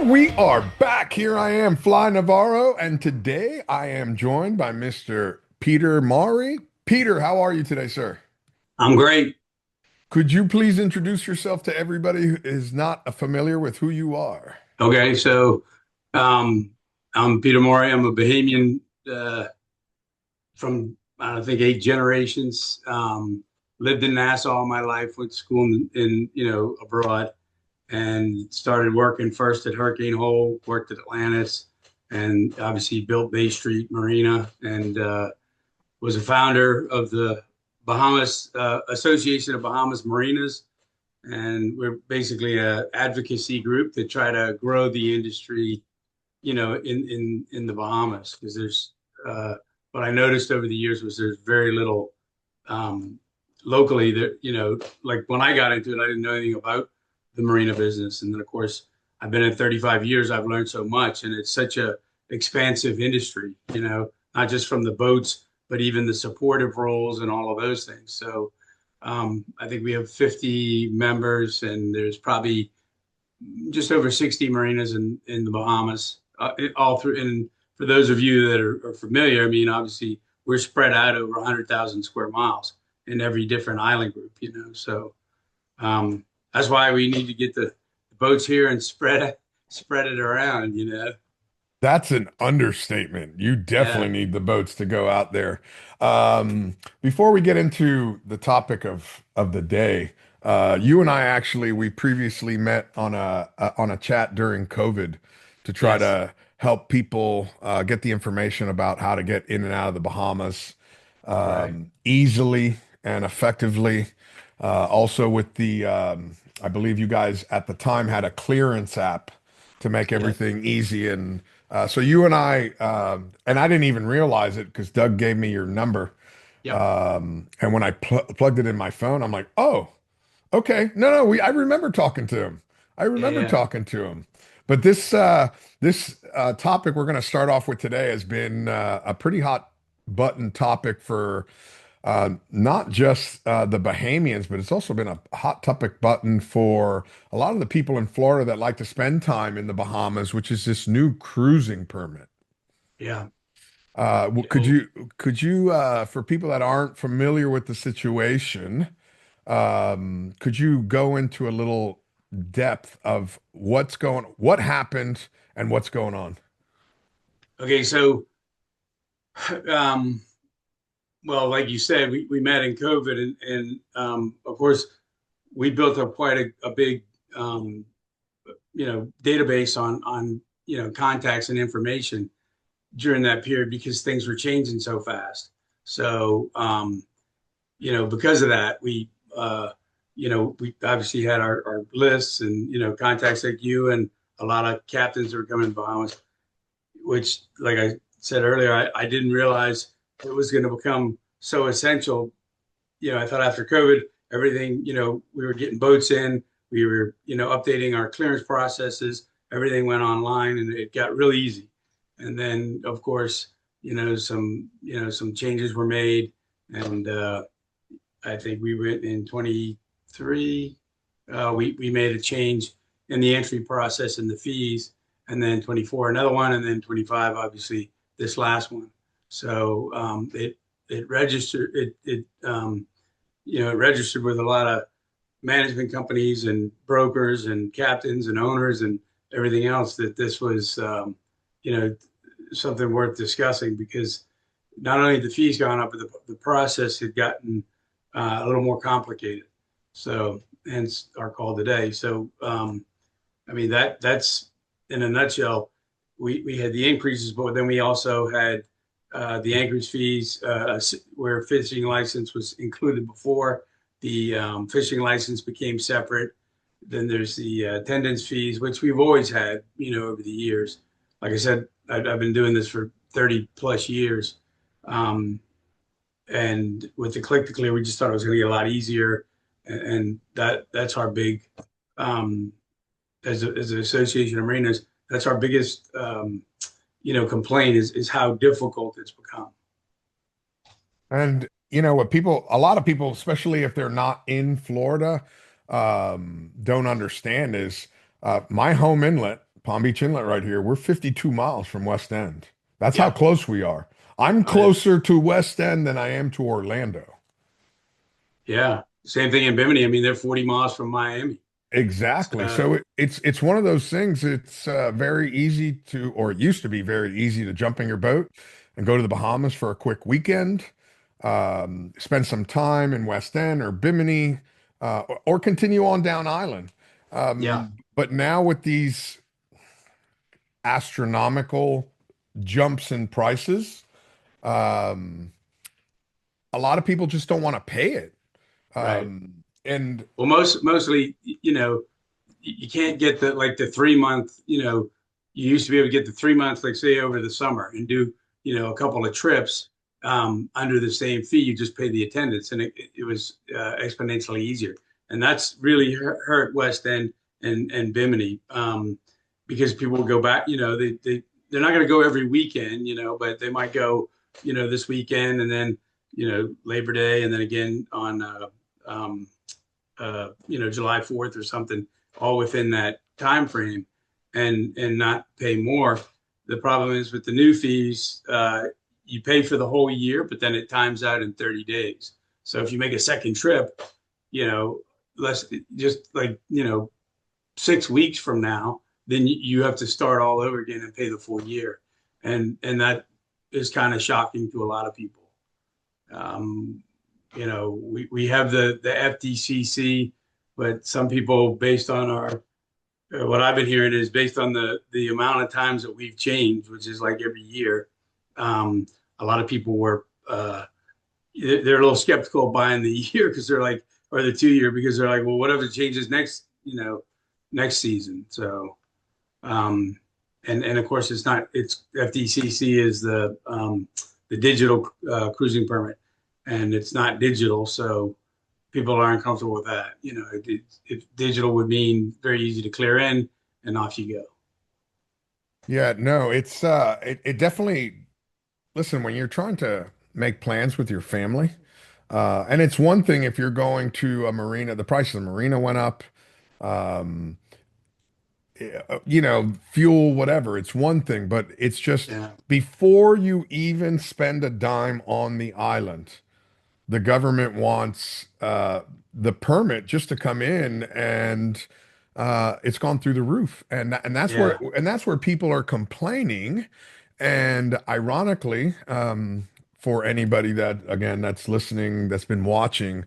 We are back. Here I am, Fly Navarro, and today I am joined by Mr. Peter Maury. Peter, how are you today, sir? I'm great. Could you please introduce yourself to everybody who is not familiar with who you are? Okay, so um, I'm Peter Maury. I'm a Bahamian from I think 8 generations. Lived in Nassau all my life. Went to school in abroad, and started working first at Hurricane Hole. Worked at Atlantis, and obviously built Bay Street Marina, and was a founder of the Bahamas Association of Bahamas Marinas, and we're basically a advocacy group to try to grow the industry, in the Bahamas because there's what I noticed over the years was there's very little um, locally that like when I got into it, I didn't know anything about the marina business, and then of course I've been in 35 years. I've learned so much, and it's such a expansive industry, not just from the boats, but even the supportive roles and all of those things. So I think we have 50 members, and there's probably just over 60 marinas in the Bahamas, all through. And for those of you that are familiar, I mean, obviously we're spread out over 100,000 square miles in every different island group. So that's why we need to get the boats here and spread it around. That's an understatement. You Yeah. definitely need the boats to go out there. Before we get into the topic of the day, you and I actually we previously met on a chat during COVID to try Yes. to help people get the information about how to get in and out of the Bahamas Right. easily and effectively. Also with I believe you guys at the time had a clearance app to make Yes. everything easy. And so you and and I didn't even realize it because Doug gave me your number. Yep. And when I plugged it in my phone, I'm like, oh, okay. No, no, I remember talking to him. I Yeah. remember Yeah. talking to him. But this topic we're going to start off with today has been a pretty hot button topic for not just the Bahamians, but it's also been a hot topic button for a lot of the people in Florida that like to spend time in the Bahamas, which is this new cruising permit. Yeah. Could So, for people that aren't familiar with the situation, could you go into a little depth of what happened and what's going on? okay. So, um, well, like you said, we met in COVID, and of course, we built up quite a big, database on contacts and information during that period because things were changing so fast. So, because of that, we obviously had our lists and contacts like you and a lot of captains that were coming to Bahamas, which, like I said earlier, I didn't realize it was going to become so essential. I thought after COVID, everything, we were getting boats in, we were, updating our clearance processes, everything went online and it got really easy. And then, of course, some changes were made. And I think we went in 23, we made a change in the entry process and the fees. And then 24, another one. And then 25, obviously, this last one. So it registered, it registered with a lot of management companies and brokers and captains and owners and everything else that this was, you know, something worth discussing because not only the fees gone up, but the process had gotten a little more complicated. So, hence our call today. So, I mean that's in a nutshell. We had the increases, but then we also had the anchorage fees, where fishing license was included before. The fishing license became separate. Then there's the attendance fees, which we've always had, over the years. Like I said, I've been doing this for 30 plus years. Um, and with the click to clear, we just thought it was going to get a lot easier. And that's our big, um, as an association of marinas, that's our biggest, complaint is how difficult it's become. And you know what a lot of people, especially if they're not in Florida, don't understand is my home inlet. Palm Beach Inlet right here. We're 52 miles from West End. That's how Yeah. close we are. I'm I, closer to West End than I am to Orlando. yeah. Same thing in Bimini. I mean, they're 40 miles from Miami. Exactly. So So it's one of those things. It's very easy to, or it used to be very easy to jump in your boat and go to the Bahamas for a quick weekend, spend some time in West End or Bimini, or continue on down island. yeah, But now with these astronomical jumps in prices, um, a lot of people just don't want to pay it. right. And Well, mostly, you can't get the 3 month, you used to be able to get the 3 months, like say over the summer and do, a couple of trips under the same fee. You just pay the attendance and it was exponentially easier. And that's really hurt West End and Bimini because people will go back, they're not going to go every weekend, but they might go, this weekend and then, Labor Day and then again on, July 4th or something, all within that time frame, and not pay more. The problem is with the new fees, you pay for the whole year, but then it times out in 30 days. So if you make a second trip, you know, less just like 6 weeks from now, then you have to start all over again and pay the full year, and that is kind of shocking to a lot of people. Um, we have the FDCC, but some people, based on what I've been hearing is based on the amount of times that we've changed, which is like every year. Um, a lot of people were they're a little skeptical of buying the year because they're like, or the 2 year because they're like, well, what if it changes next season? So and of course it's FDCC is the digital cruising permit, and it's not digital, so people aren't comfortable with that. If digital would mean very easy to clear in and off you go. yeah, no, it definitely, listen, when you're trying to make plans with your family, and it's one thing if you're going to a marina, the price of the marina went up, um, fuel, whatever, it's one thing, but it's just Yeah, before you even spend a dime on the island, the government wants the permit just to come in, and it's gone through the roof, and yeah, that's where people are complaining. And ironically, for anybody that again that's listening, that's been watching,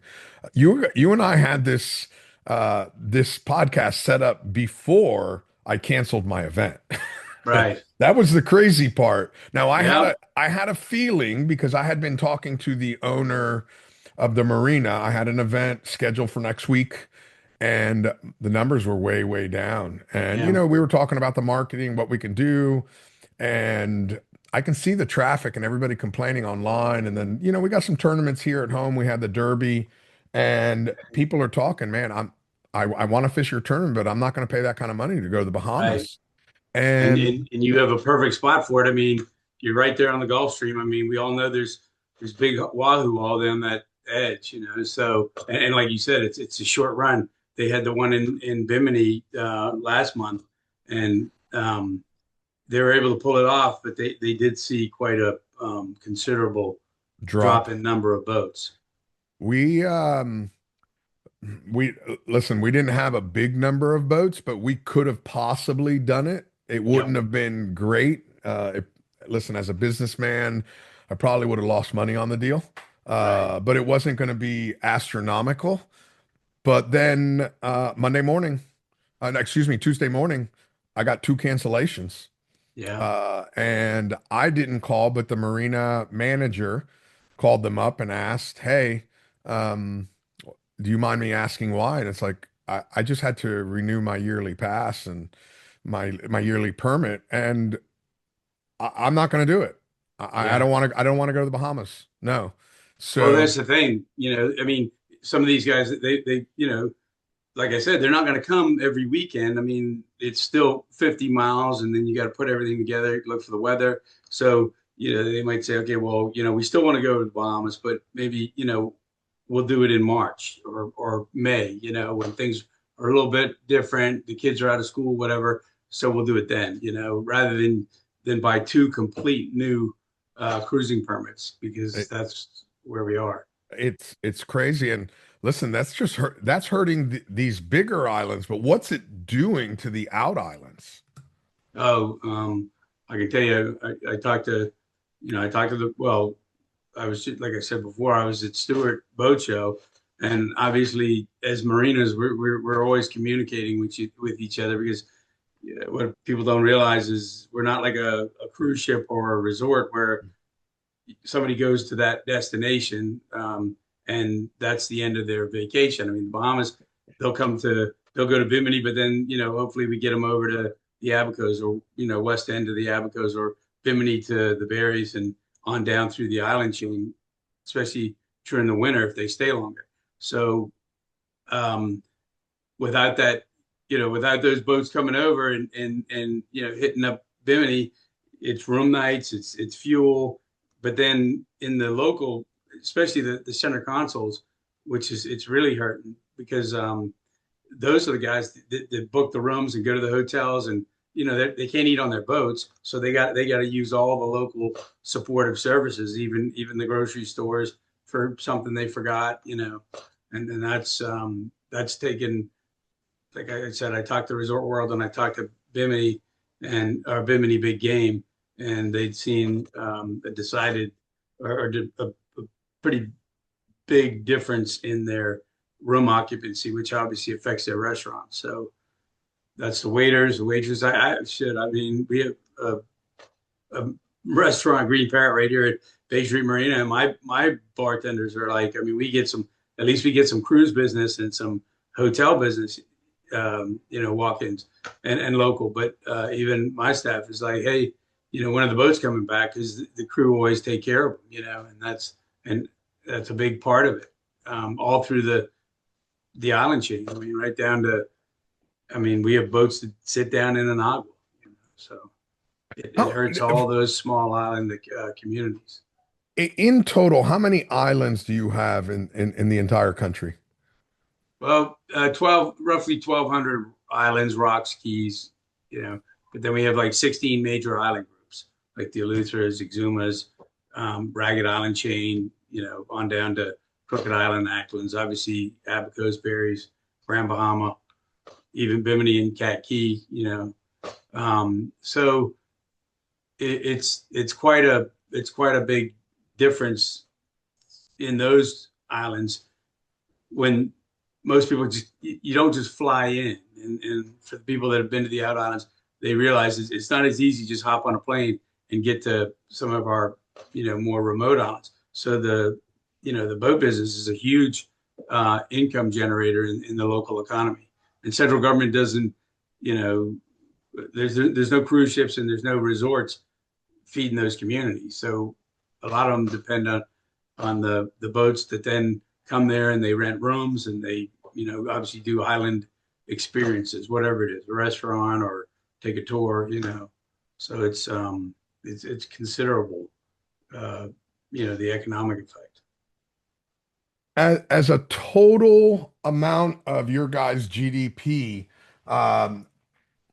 you and I had this podcast set up before I canceled my event. right. That was the crazy part. Now Yeah, I had a feeling because I had been talking to the owner of the marina. I had an event scheduled for next week, and the numbers were way, way down. And yeah, we were talking about the marketing, what we can do, and I can see the traffic and everybody complaining online. And then, we got some tournaments here at home. We had the Derby, and people are talking, man, I want to fish your tournament, but I'm not going to pay that kind of money to go to the right. Bahamas. And, And and and you have a perfect spot for it. I mean, you're right there on the Gulf Stream. I mean, we all know there's big wahoo all down that edge, So and like you said, it's a short run. They had the one in Bimini last month, and they were able to pull it off, but they did see quite a considerable drop. drop in number of boats. We we listen, we didn't have a big number of boats, but we could have possibly done it. It Yep. wouldn't have been great. Listen, as a businessman, I probably would have lost money on the deal. Right. But it wasn't going to be astronomical. But then Monday morning, no, excuse me, Tuesday morning, I got two cancellations. Yeah. And I didn't call, but the marina manager called them up and asked, "Hey, um, do you mind me asking why?" And it's like, I just had to renew my yearly pass and my yearly permit, and I'm not going to do it. I Yeah. I don't want to go to the Bahamas. No. Well, So that's the thing. I mean, some of these guys, they, like I said, they're not going to come every weekend. I mean, it's still 50 miles, and then you got to put everything together, look for the weather. So, they might say, okay, well, we still want to go to the Bahamas, but maybe, we'll do it in March or May, when things are a little bit different. The kids are out of school, whatever. so we'll do it then, rather than buy two complete new cruising permits, because It, that's where we are. it's crazy. And listen, that's hurting these bigger islands, but what's it doing to the out islands? Oh, I can tell you, I talked to, well, I was like I said before, I was at Stewart Boat Show, and obviously as marinas, we're always communicating with each other, because what people don't realize is we're not like a cruise ship or a resort where somebody goes to that destination, and that's the end of their vacation. I mean, the Bahamas, they'll go to Bimini, but then hopefully we get them over to the Abacos, or west end of the Abacos, or Bimini to the Berries, and on down through the island chain, especially during the winter if they stay longer. So um, without that, without those boats coming over and hitting up Bimini, it's room nights, it's fuel. But then in the local, especially the center consoles, which is it's really hurting, because those are the guys that book the rooms and go to the hotels, and they can't eat on their boats, so they got to use all the local supportive services, even the grocery stores, for something they forgot, and that's taken. Like I said, I talked to Resort World and I talked to Bimini and our Bimini Big Game, and they'd seen a decided, or a pretty big difference in their room occupancy, which obviously affects their restaurant. So that's the waiters, the waitresses. I mean, we have a restaurant, Green Parrot, right here at Bay Street Marina, and my bartenders are like, I mean, at least we get some cruise business and some hotel business, walk-ins and local. But even my staff is like, hey, when are the boats coming back? Because the crew always take care of them, and that's a big part of it. All through the island chain. I mean, right down to, I mean, we have boats that sit down in an agua, so it How, hurts all those small island communities. in total, how many islands do you have in the entire country? Well, 12, roughly 1,200 islands, rocks, keys, but then we have like 16 major island groups, like the Eleutheras, Exumas, Ragged Island chain, on down to Crooked Island, Acklands, obviously Abacos, Berries, Grand Bahama, even Bimini and Cat Key, so it's quite a big difference in those islands, when most people just, you don't just fly in, and for the people that have been to the out islands, they realize it's not as easy just hop on a plane and get to some of our more remote islands. So the boat business is a huge income generator in the local economy, and central government doesn't, you know there's no cruise ships and there's no resorts feeding those communities. So a lot of them depend on the boats that then come there, and they rent rooms, and they obviously do island experiences, whatever it is, a restaurant or take a tour. So it's considerable, the economic effect. As a total amount of your guys' GDP, um,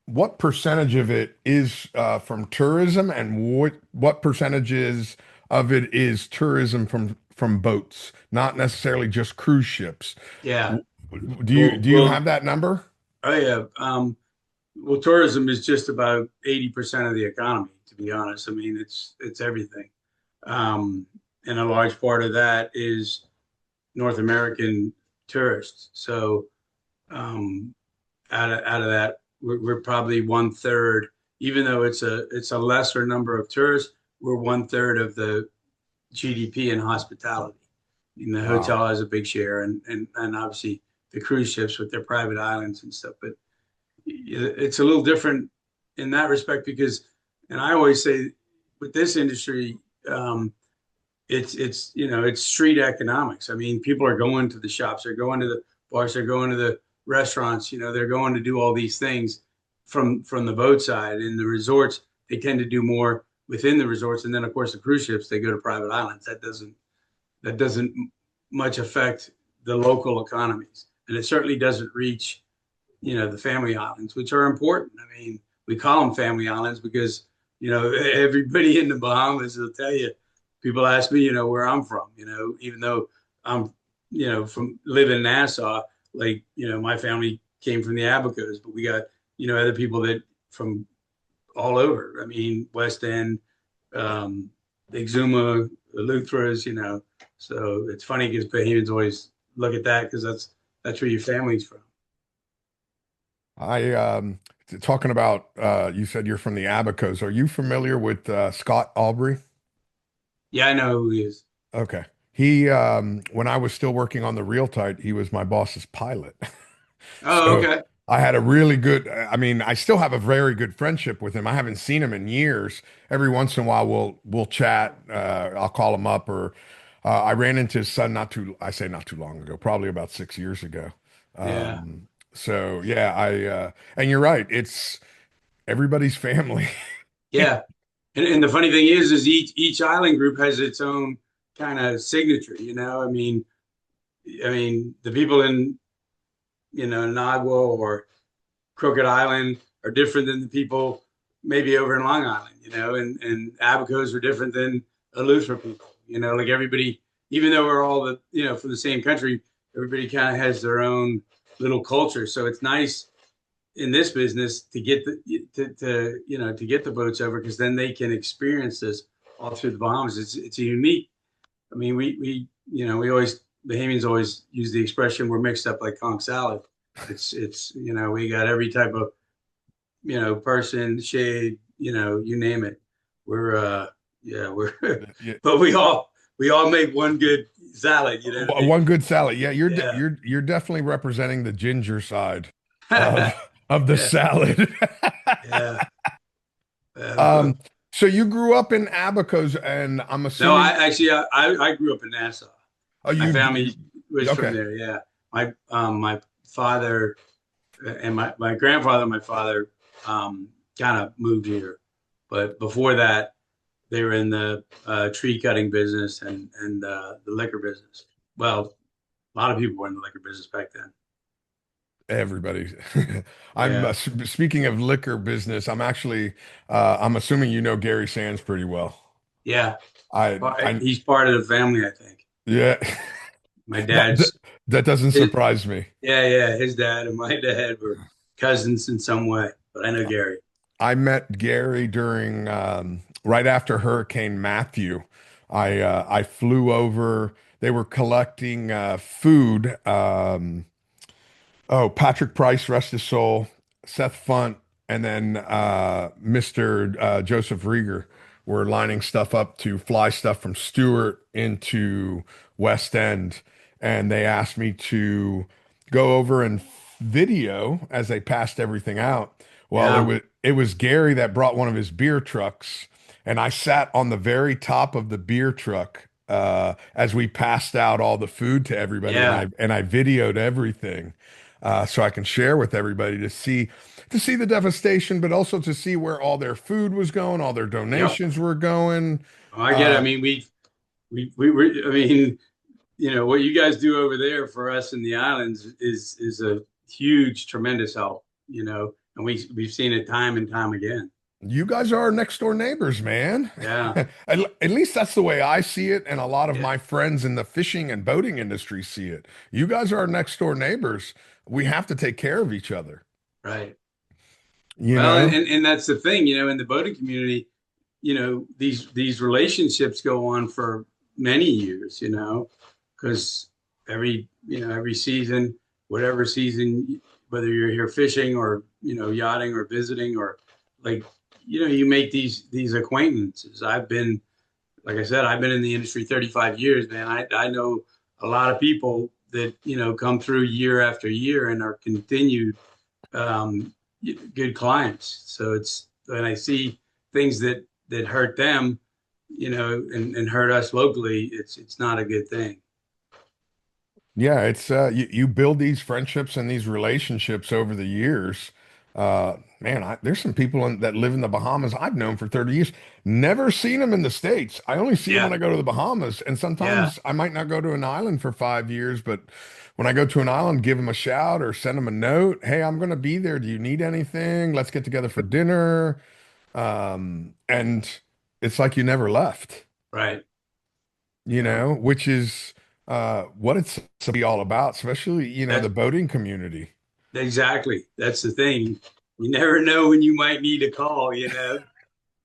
what percentage of it is from tourism, and what percentages of it is tourism from boats, not necessarily just cruise ships? Yeah. W- Do you Well, do you well, have that number? oh yeah. Well, tourism is just about 80% of the economy, to be honest. I mean, it's everything. And a large part of that is North American tourists. So um, out of that, we're probably one third. Even though it's a lesser number of tourists, we're one third of the GDP in hospitality. And the Wow. hotel has a big share, and obviously the cruise ships with their private islands and stuff. But it's a little different in that respect, because, and I always say, with this industry, um, it's street economics. I mean, people are going to the shops, they're going to the bars, they're going to the restaurants. They're going to do all these things from the boat side. In the resorts, they tend to do more within the resorts, and then of course the cruise ships, they go to private islands. That doesn't much affect the local economies, and it certainly doesn't reach the family islands, which are important. I mean, we call them family islands because, everybody in the Bahamas will tell you, people ask me, where I'm from, even though I'm, from live in Nassau, like, my family came from the Abacos, but we got, other people that from all over. I mean, West End, um, Exuma, Eleutheras, So it's funny because Bahamians always look at that because that's where your family's from. I talking about you said you're from the Abacos. Are you familiar with Scott Aubrey? Yeah, I know who he is. Okay. He when I was still working on the Real Tight, he was my boss's pilot. Oh, So okay. I had a really good, I mean, I still have a very good friendship with him. I haven't seen him in years. Every once in a while we'll chat. I'll call him up or I ran into his son I say not too long ago, probably about 6 years ago. Yeah, So yeah, and you're right, it's everybody's family. yeah. And the funny thing is each island group has its own kind of signature. I mean, the people in Nagua or Crooked Island are different than the people maybe over in Long Island, and Abacos are different than Eleuthera people, like everybody, even though we're all from the same country, everybody kind of has their own little culture. So it's nice in this business to get to get the boats over because then they can experience this all through the Bahamas. It's a unique. I mean, we always Bahamians always use the expression we're mixed up like conch salad. It's we got every type of person, shade, you name it. We're yeah, we're Yeah, but we all make one good salad, you know what I mean? one good salad. Yeah, Yeah. you're definitely representing the ginger side of of the Yeah. salad. Yeah. Um, so you grew up in Abacos, and I'm No, assuming, I actually I grew up in Nassau. oh, My you family was from okay. there. Yeah. My father and my grandfather and my father kind of moved here, but before that they were in the tree cutting business and the liquor business. Well, a lot of people were in the liquor business back then. Everybody. I'm Yeah. speaking of liquor business. I'm assuming you know Gary Sands pretty well. Yeah. I He's part of the family, I think. yeah. My That, that dad's that doesn't his, surprise me. yeah, yeah. His dad and my dad were cousins in some way, but I know Gary. I met Gary during right after Hurricane Matthew. I flew over. They were collecting food. Oh, Patrick Price, rest his soul, Seth Funt, and then Mr. Joseph Rieger were lining stuff up to fly stuff from Stewart into West End. And they asked me to go over and video as they passed everything out. Well, Yeah. it was Gary that brought one of his beer trucks, and I sat on the very top of the beer truck as we passed out all the food to everybody, and Yeah. I videoed everything so I can share with everybody to see the devastation, but also to see where all their food was going, all their Yep. donations were going. Oh, I get it. I Uh, mean, we were, I mean, what you guys do over there for us in the islands is a huge, tremendous help, and we've seen it time and time again. you guys are our next door neighbors, man. Yeah. At least that's the way I see it, and a lot of Yeah. my friends in the fishing and boating industry see it. You guys are our next door neighbors. We have to take care of each other, Right. you Well, and, know? and and that's the thing, in the boating community, these relationships go on for many years, because every season, whatever season, whether you're here fishing or, yachting or visiting or like, you make these acquaintances. Like I said, I've been in the industry 35 years, man. I know a lot of people that, come through year after year and are continued um, good clients. So it's when I see things that hurt them, and hurt us locally, it's not a good thing. Yeah, it's you build these friendships and these relationships over the years. Man, there's some people that live in the Bahamas I've known for 30 years. Never seen them in the States. I only see them when Yeah, I go to the Bahamas. And yeah, sometimes I might not go to an island for 5 years, but when I go to an island, give them a shout or send them a note. Hey, I'm going to be there. Do you need anything? Let's get together for dinner. And it's like you never left, right. Yeah, which is what it's to be all about, especially, the that's boating community. exactly. That's the thing. You never know when you might need a call, you know.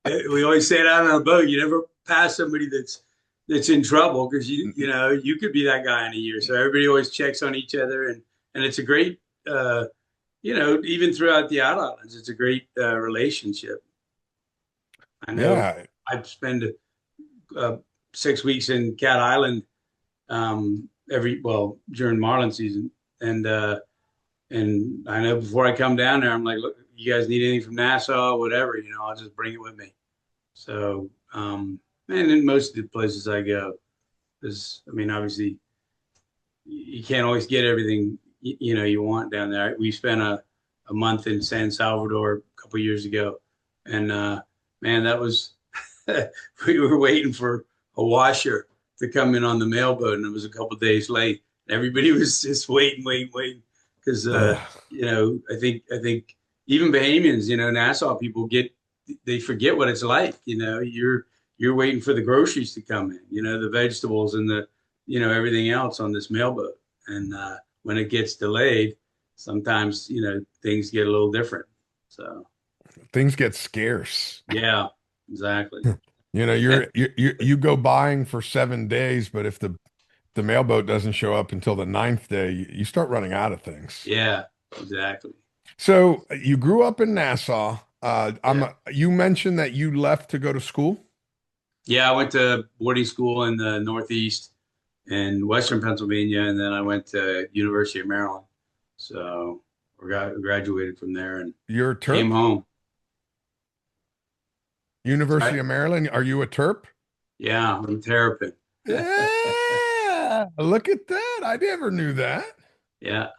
We always say it out on a boat. You never pass somebody that's in trouble because you could be that guy in a year. So everybody always checks on each other, and it's a great even throughout the out islands, it's a great relationship. I know Yeah. I'd spend 6 weeks in Cat Island during marlin season, and I know before I come down there, I'm like, look, you guys need anything from Nassau, whatever, I'll just bring it with me. So, and in most of the places I go, because I mean, obviously, you can't always get everything you want down there. We spent a month in San Salvador a couple of years ago, and man, that was we were waiting for a washer to come in on the mailboat, and it was a couple of days late. Everybody was just waiting, because Ugh. I think even Bahamians, Nassau people they forget what it's like. You're waiting for the groceries to come in, the vegetables and the everything else on this mailboat. And when it gets delayed, sometimes things get a little different. So Things get scarce. yeah, exactly. You go buying for 7 days, but if the mailboat doesn't show up until the ninth day, you start running out of things. Yeah, exactly. So you grew up in Nassau. Yeah. You mentioned that you left to go to school. Yeah, I went to boarding school in the Northeast in Western Pennsylvania, and then I went to University of Maryland. So graduated from there and You're a came Terp, home. University Right? of Maryland. Are you a Terp? Yeah, I'm a terrapin. Yeah, look at that. I never knew that. Yeah,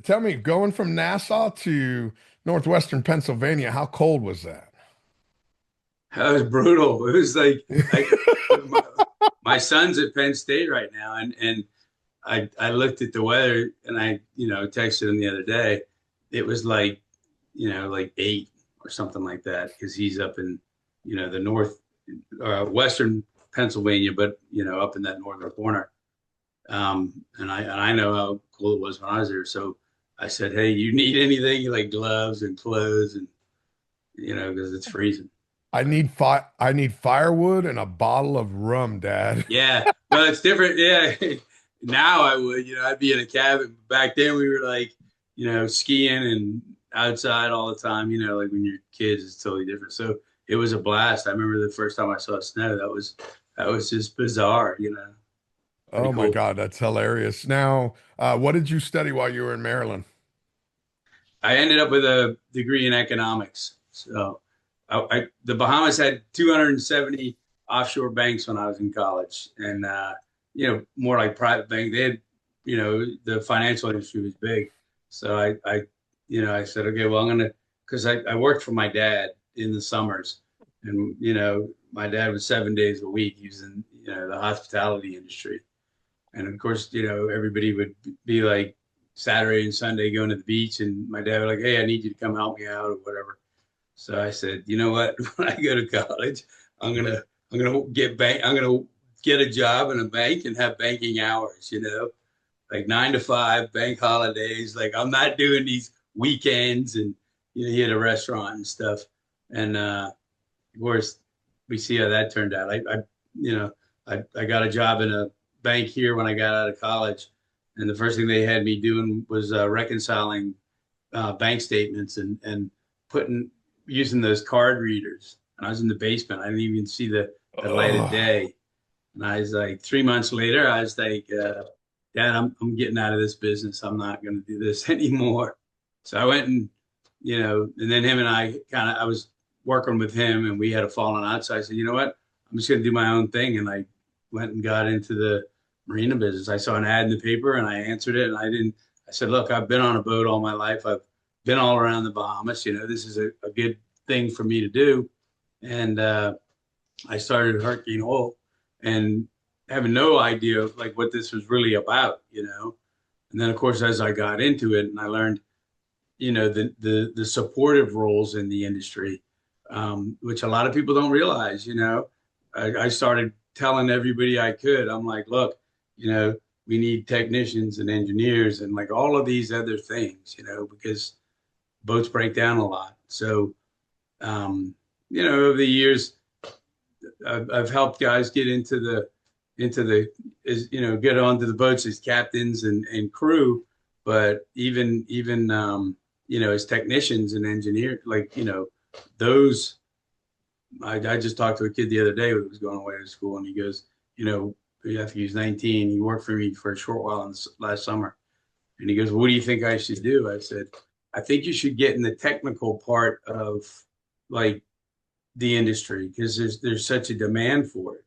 Tell me, going from Nassau to northwestern Pennsylvania, how cold was that? that was brutal. It was like my, my son's at Penn State right now, and I looked at the weather and I texted him the other day. It was like 8 or something like that because he's up in the north western Pennsylvania, but up in that northern corner. And I know how cool it was when I was there. So I said, hey, you need anything like gloves and clothes and because it's freezing. I need firewood and a bottle of rum, Dad. Yeah, well, it's different. Yeah, now I would, I'd be in a cabin. Back then, we were like, skiing and outside all the time. Like when you're kids, it's totally different. So it was a blast. I remember the first time I saw snow. That was just bizarre. Pretty Oh my cool. God, that's hilarious. Now, what did you study while you were in Maryland? I ended up with a degree in economics. So the Bahamas had 270 offshore banks when I was in college, and more like private bank. They had, the financial industry was big. So I said, okay, well, because I worked for my dad in the summers, and my dad was 7 days a week. He was in the hospitality industry, and of course, everybody would be like Saturday and Sunday going to the beach, and my dad was like, hey, I need you to come help me out or whatever. So I said, you know what? When I go to college, I'm gonna I'm gonna get a job in a bank and have banking hours, like 9 to 5, bank holidays. Like I'm not doing these weekends and you had a restaurant and stuff. And of course, we see how that turned out. You know, I got a job in a bank here when I got out of college, and the first thing they had me doing was reconciling bank statements and putting using those card readers. And I was in the basement. I didn't even see the light of Oh, day. And I was like, 3 months later, I was like, Dad, I'm getting out of this business. I'm not going to do this anymore. So I went and then him and I was working with him and we had a falling out. So I said, you know what? I'm just going to do my own thing. And I went and got into the marina business. I saw an ad in the paper and I answered it. And I said, look, I've been on a boat all my life. I've been all around the Bahamas. This is a good thing for me to do. And I started Hurricane Oil and having no idea of like what this was really about. And then of course, as I got into it and I learned, the supportive roles in the industry, which a lot of people don't realize. I started telling everybody I could, I'm like, look, we need technicians and engineers and like all of these other things, because boats break down a lot. So, over the years, I've helped guys get get onto the boats as captains and crew, but even as technicians and engineers, those. I just talked to a kid the other day who was going away to school, and he goes, I think he was 19. He worked for me for a short while last summer, and he goes, "What do you think I should do?" I said, "I think you should get in the technical part of like the industry because there's such a demand for it.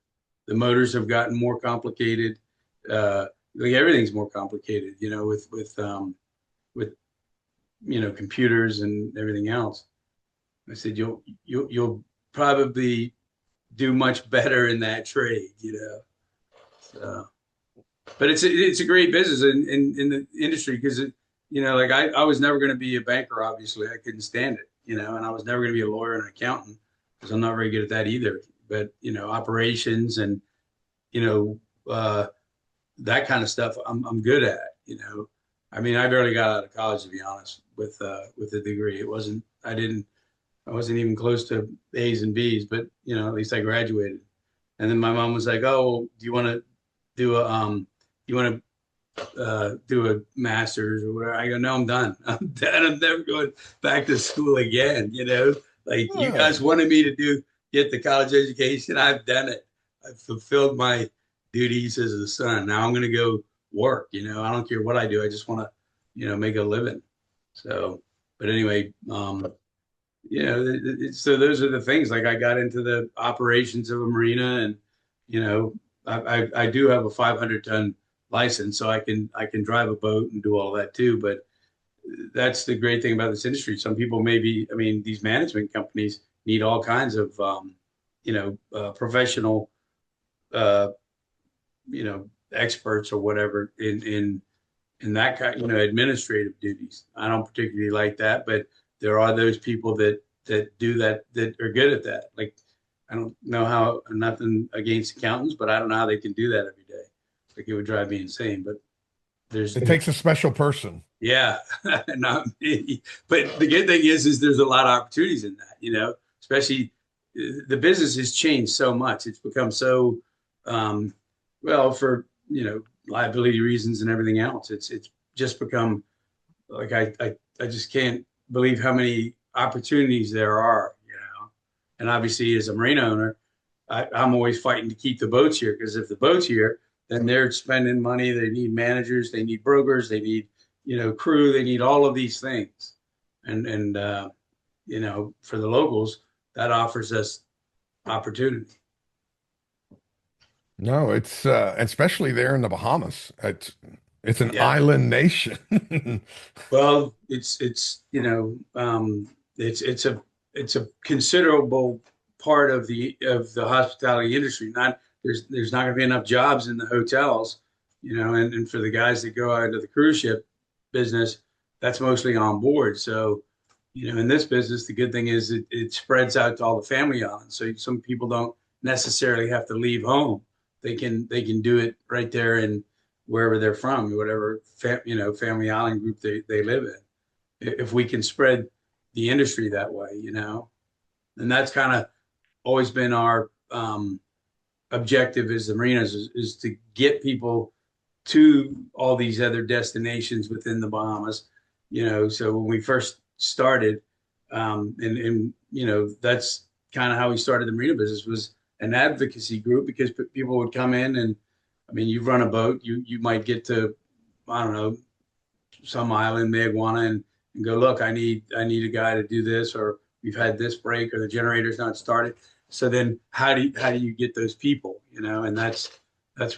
The motors have gotten more complicated. Like everything's more complicated, with computers and everything else." I said, "You'll probably do much better in that trade. So, but it's a great business in the industry because like I was never going to be a banker. Obviously, I couldn't stand it. And I was never going to be a lawyer and an accountant because I'm not very good at that either. But operations and that kind of stuff, I'm good at. I mean, I barely got out of college to be honest with a degree. I wasn't even close to A's and B's, but at least I graduated. And then my mom was like, "Oh, do you want to do a master's or whatever?" I go, "No, I'm done. I'm done. I'm never going back to school again." Like you Oh, guys wanted me to get the college education. I've done it. I've fulfilled my duties as a son. Now I'm going to go work. I don't care what I do. I just want to, make a living. So, but anyway, so those are the things. Like I got into the operations of a marina, and I do have a 500-ton license, so I can drive a boat and do all that too. But that's the great thing about this industry. Some people I mean, these management companies need all kinds of professional uh, experts or whatever in that kind, administrative duties. I don't particularly like that, but there are those people that do that are good at that. Like I don't know how, nothing against accountants, but I don't know how they can do that every day. Like it would drive me insane. But there's it takes a special person. yeah, not me. But the good thing is there's a lot of opportunities in that, especially the business has changed so much. It's become so well for liability reasons and everything else. It's just become like I just can't believe how many opportunities there are. And obviously as a marina owner, I'm always fighting to keep the boats here because if the boat's here, then they're spending money. They need managers, they need brokers, they need crew, they need all of these things. And for the locals, that offers us opportunity. No, it's especially there in the Bahamas. It's an Yeah. island nation. Well, it's a considerable part of the hospitality industry. Not there's not going to be enough jobs in the hotels, and for the guys that go out to the cruise ship business, that's mostly on board. So, in this business, the good thing is it spreads out to all the family islands. So some people don't necessarily have to leave home. They can do it right there in wherever they're from, whatever family island group they live in. If we can spread the industry that way. And that's kind of always been our objective as the marinas is to get people to all these other destinations within the Bahamas. So when we first started, and that's kind of how we started the marina business was an advocacy group because people would come in and I mean, you run a boat, you might get to, I don't know, some island, Mayaguana, and go, look, I need a guy to do this, or we've had this break, or the generator's not started. So then, how do you get those people? And that's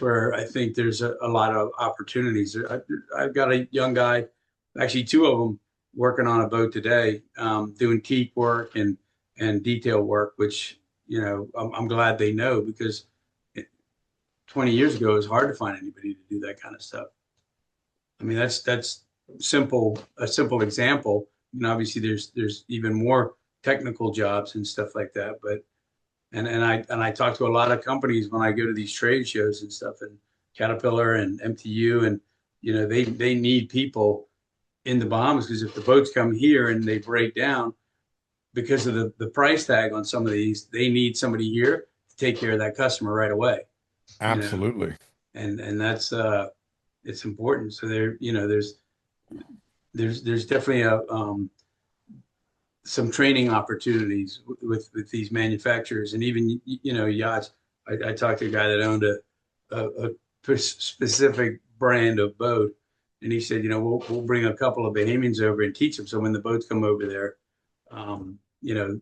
where I think there's a lot of opportunities. I've got a young guy, actually two of them. working on a boat today, doing teak work and detail work, which, I'm glad they know, because 20 years ago, it was hard to find anybody to do that kind of stuff. I mean, that's a simple example. Obviously there's even more technical jobs and stuff like that. But and I talk to a lot of companies when I go to these trade shows and stuff, and Caterpillar and MTU, and they need people in the Bahamas, because if the boats come here and they break down because of the price tag on some of these, they need somebody here to take care of that customer right away. You know, Absolutely. and that's it's important. So there's definitely some training opportunities with these manufacturers, and even yachts. I talked to a guy that owned a specific brand of boat, and he said, we'll bring a couple of Bahamians over and teach them. So when the boats come over there, um, you know,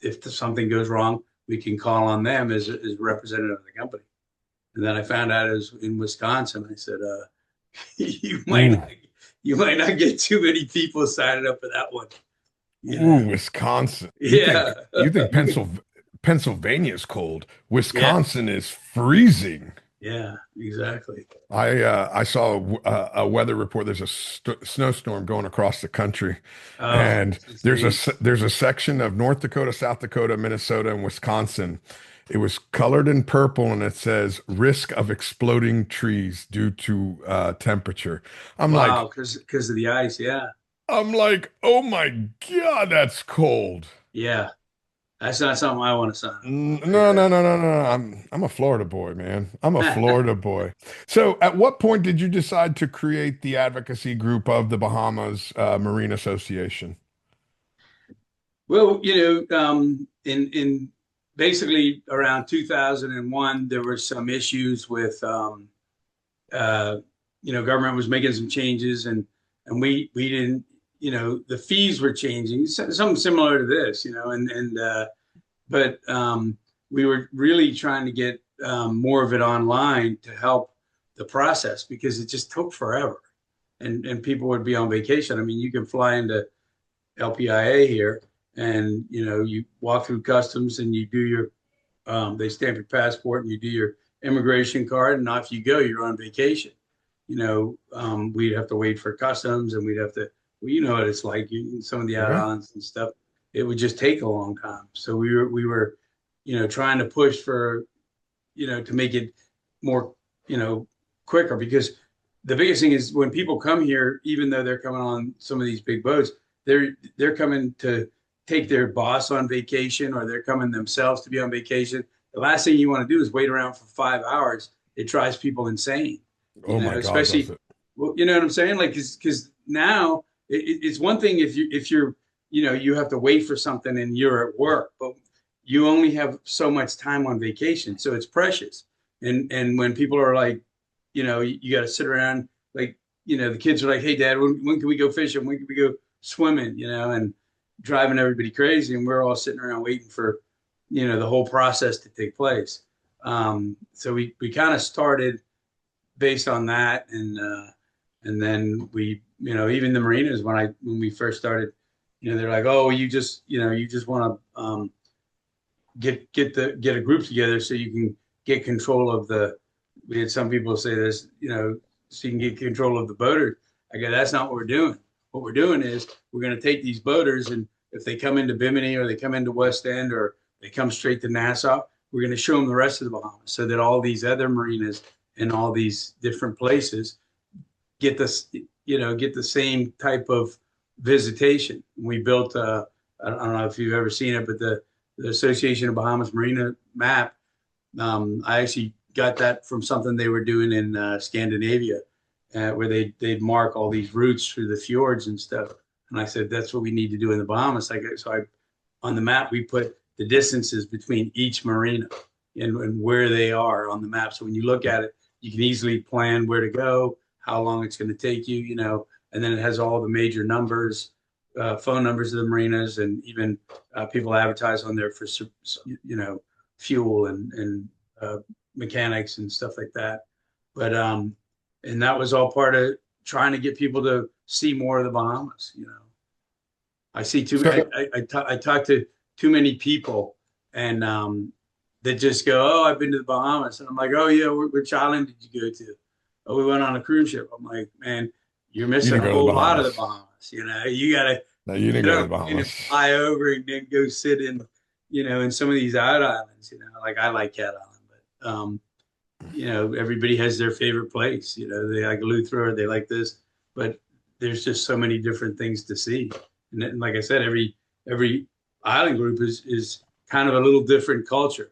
if something goes wrong, we can call on them as representative of the company. And then I found out it was in Wisconsin. I said, you might Ooh, not, you might not get too many people signing up for that one. You ooh, know? Wisconsin. You think Yeah. you think Pennsylvania is cold. Yeah. Wisconsin is freezing. Yeah, exactly. I saw a weather report. There's a snowstorm going across the country, Oh, and it's insane. there's a section of North Dakota, South Dakota, Minnesota, and Wisconsin. It was colored in purple, and it says risk of exploding trees due to temperature. I'm like, Wow, because of the ice. Yeah. oh my God, that's cold. Yeah. That's not something I want to sign up for. No, no, no, no, no. I'm a Florida boy, man. I'm a Yeah. Florida boy. So, at what point did you decide to create the advocacy group of the Bahamas Marine Association? Well, in basically around 2001, there were some issues with uh, government was making some changes, and we didn't, the fees were changing, something similar to this, and but we were really trying to get more of it online to help the process, because it just took forever, and people would be on vacation. I mean, you can fly into LPIA here, and you walk through customs and you do your they stamp your passport and you do your immigration card, and off you go. You're on vacation. We'd have to wait for customs, and we'd have to, well, you know what it's like, some of the Yeah. islands and stuff. It would just take a long time. So we were trying to push for, to make it more, quicker, because the biggest thing is when people come here, even though they're coming on some of these big boats, they're coming to take their boss on vacation, or they're coming themselves to be on vacation. The last thing you want to do is wait around for 5 hours. It drives people insane, Oh my God, does especially, it? well, you know what I'm saying? Like, because now it's one thing if you're, you have to wait for something and you're at work, but you only have so much time on vacation, so it's precious. And when people are like, you got to sit around, like, the kids are like, hey, Dad, when can we go fishing? When can we go swimming? And driving everybody crazy, and we're all sitting around waiting for, the whole process to take place. So we kind of started based on that, and then we, even the marinas, when we first started, they're like, oh, you just want to get a group together so you can get control of the. We had some people say this, so you can get control of the boaters. I go, that's not what we're doing. What we're doing is we're going to take these boaters, and if they come into Bimini, or they come into West End, or they come straight to Nassau, we're going to show them the rest of the Bahamas, so that all these other marinas and all these different places get this, get the same type of visitation. We built, I don't know if you've ever seen it, but the Association of Bahamas Marina map. I actually got that from something they were doing in Scandinavia, where they'd mark all these routes through the fjords and stuff. And I said, that's what we need to do in the Bahamas. On the map, we put the distances between each marina, and where they are on the map. So when you look at it, you can easily plan where to go, how long it's going to take you, and then it has all the major numbers, phone numbers of the marinas, and even people advertise on there for, fuel and uh, mechanics and stuff like that. But and that was all part of trying to get people to see more of the Bahamas. I see too. So I talk to too many people, and that just go, "Oh, I've been to the Bahamas," and I'm like, "Oh yeah, which island did you go to?" "Oh, we went on a cruise ship." I'm like, "Man, you're you missing didn't a go to the whole lot of the Bahamas. Bahamas. You gotta No, you didn't get go to the on a plane and Bahamas. fly over, and then go sit in, in some of these out islands. Like I like Cat Island, but everybody has their favorite place. They like Eleuthera, or they like this, but there's just so many different things to see. And like I said, every island group is kind of a little different culture.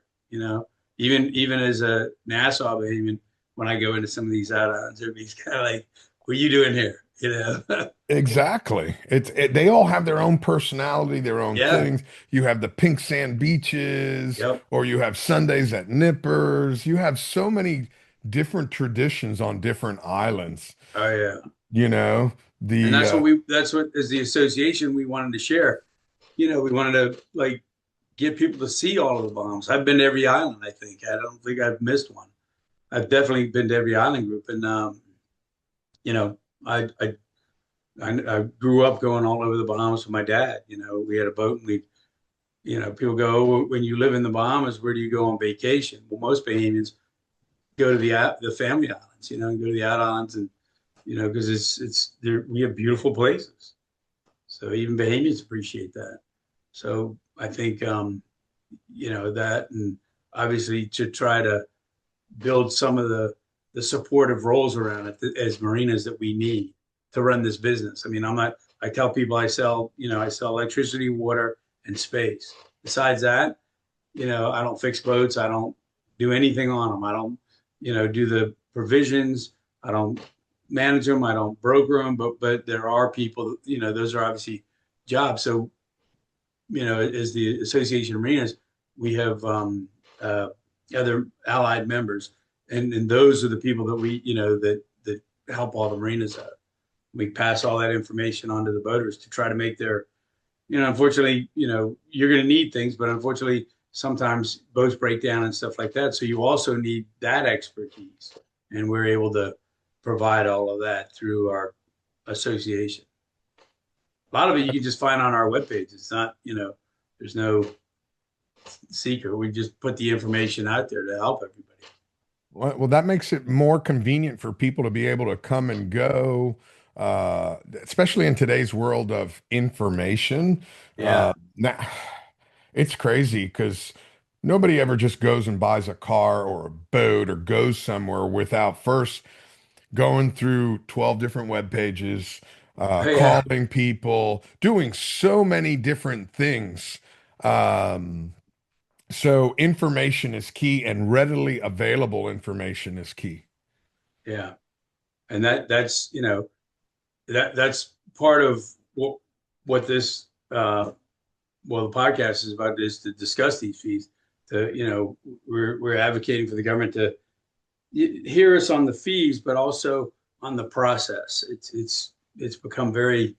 Even as a Nassau Bahamian, when I go into some of these islands, everybody's kind of like, "What are you doing here?" Exactly. They all have their own personality, their own Yeah. things. You have the pink sand beaches, Yep. or you have Sundays at Nippers. You have so many different traditions on different islands. Oh yeah. You know, And the that's what as the association we wanted to share. We wanted to like get people to see all of the Bahamas. I've been to every island, I think. I don't think I've missed one. I've definitely been to every island group. And you know, I I I grew up going all over the Bahamas with my dad. We had a boat, and people go, "Oh, when you live in the Bahamas, where do you go on vacation?" Well, most Bahamians go to the family islands, and go to the out islands, and because it's there, we have beautiful places. So even Bahamians appreciate that. So I think that, and obviously to try to build some of the supportive roles around it as marinas that we need to run this business. I mean, I tell people I sell electricity, water, and space. Besides that, I don't fix boats. I don't do anything on them. I don't, do the provisions. I don't manage them. I don't broker them. But there are people, those are obviously jobs. So, as the Association of Marinas, we have other allied members, and those are the people that that help all the marinas out. We pass all that information on to the boaters to try to make their, unfortunately, you're going to need things, but unfortunately, sometimes boats break down and stuff like that. So you also need that expertise. And we're able to provide all of that through our association. A lot of it you can just find on our webpage. It's not, there's no secret. We just put the information out there to help everybody. well, that makes it more convenient for people to be able to come and go, especially in today's world of information. Yeah. Now, it's crazy because nobody ever just goes and buys a car or a boat or goes somewhere without first going through 12 different web pages, Yeah. calling people, doing so many different things. Um, so information is key, and readily available information is key. Yeah. And that's part of what this the podcast is about, is to discuss these fees. We're advocating for the government to hear us on the fees, but also on the process. It's become very,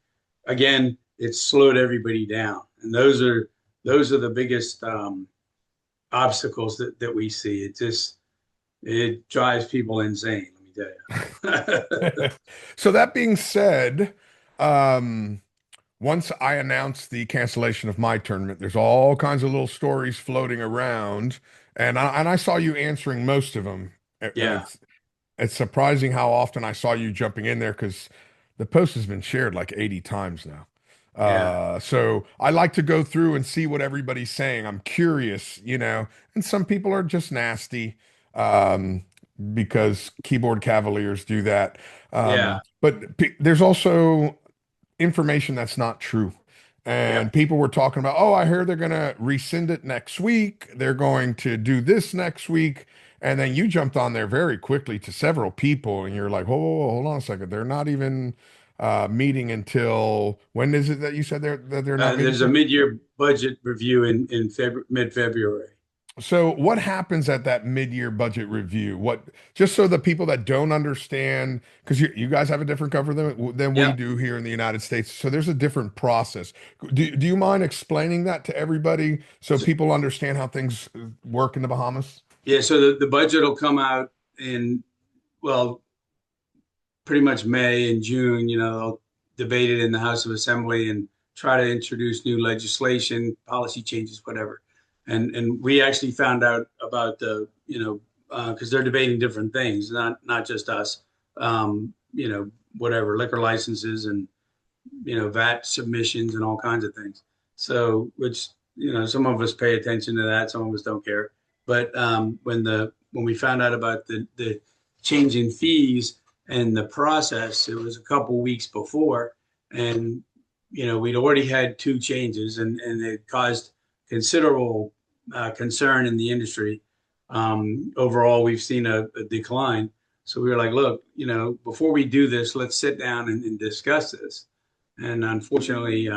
again, it's slowed everybody down, and those are the biggest obstacles that we see. It drives people insane. Let me tell you. So that being said, um, once I announce the cancellation of my tournament, there's all kinds of little stories floating around, and I saw you answering most of them. Yeah, It's surprising how often I saw you jumping in there because the post has been shared like 80 times now. yeah, So I like to go through and see what everybody's saying. I'm curious, and some people are just nasty, um, because keyboard cavaliers do that. yeah, But there's also information that's not true. yeah. And people were talking about, oh, I heard they're going to rescind it next week. They're going to do this next week. And then you jumped on there very quickly to several people, and you're like, whoa, whoa, whoa, hold on a second. They're not even meeting until when is it that you said that they're not meeting There's a till? mid-year budget review in mid-February. So what happens at that mid-year budget review? What, just so the people that don't understand, because you guys have a different government than we Yeah, do here in the United States. So there's a different process. Do you mind explaining that to everybody so people understand how things work in the Bahamas? yeah. So the budget will come out in, well, pretty much May and June. They'll debate it in the House of Assembly, and try to introduce new legislation, policy changes, whatever. And we actually found out about the, because they're debating different things, not just us, whatever, liquor licenses and, VAT submissions and all kinds of things. So, which, some of us pay attention to that, some of us don't care. But when we found out about the change in fees and the process, it was a couple weeks before, and we'd already had two changes, and it caused considerable concern in the industry. Overall, we've seen a decline. So we were like, look, before we do this, let's sit down and discuss this. And unfortunately,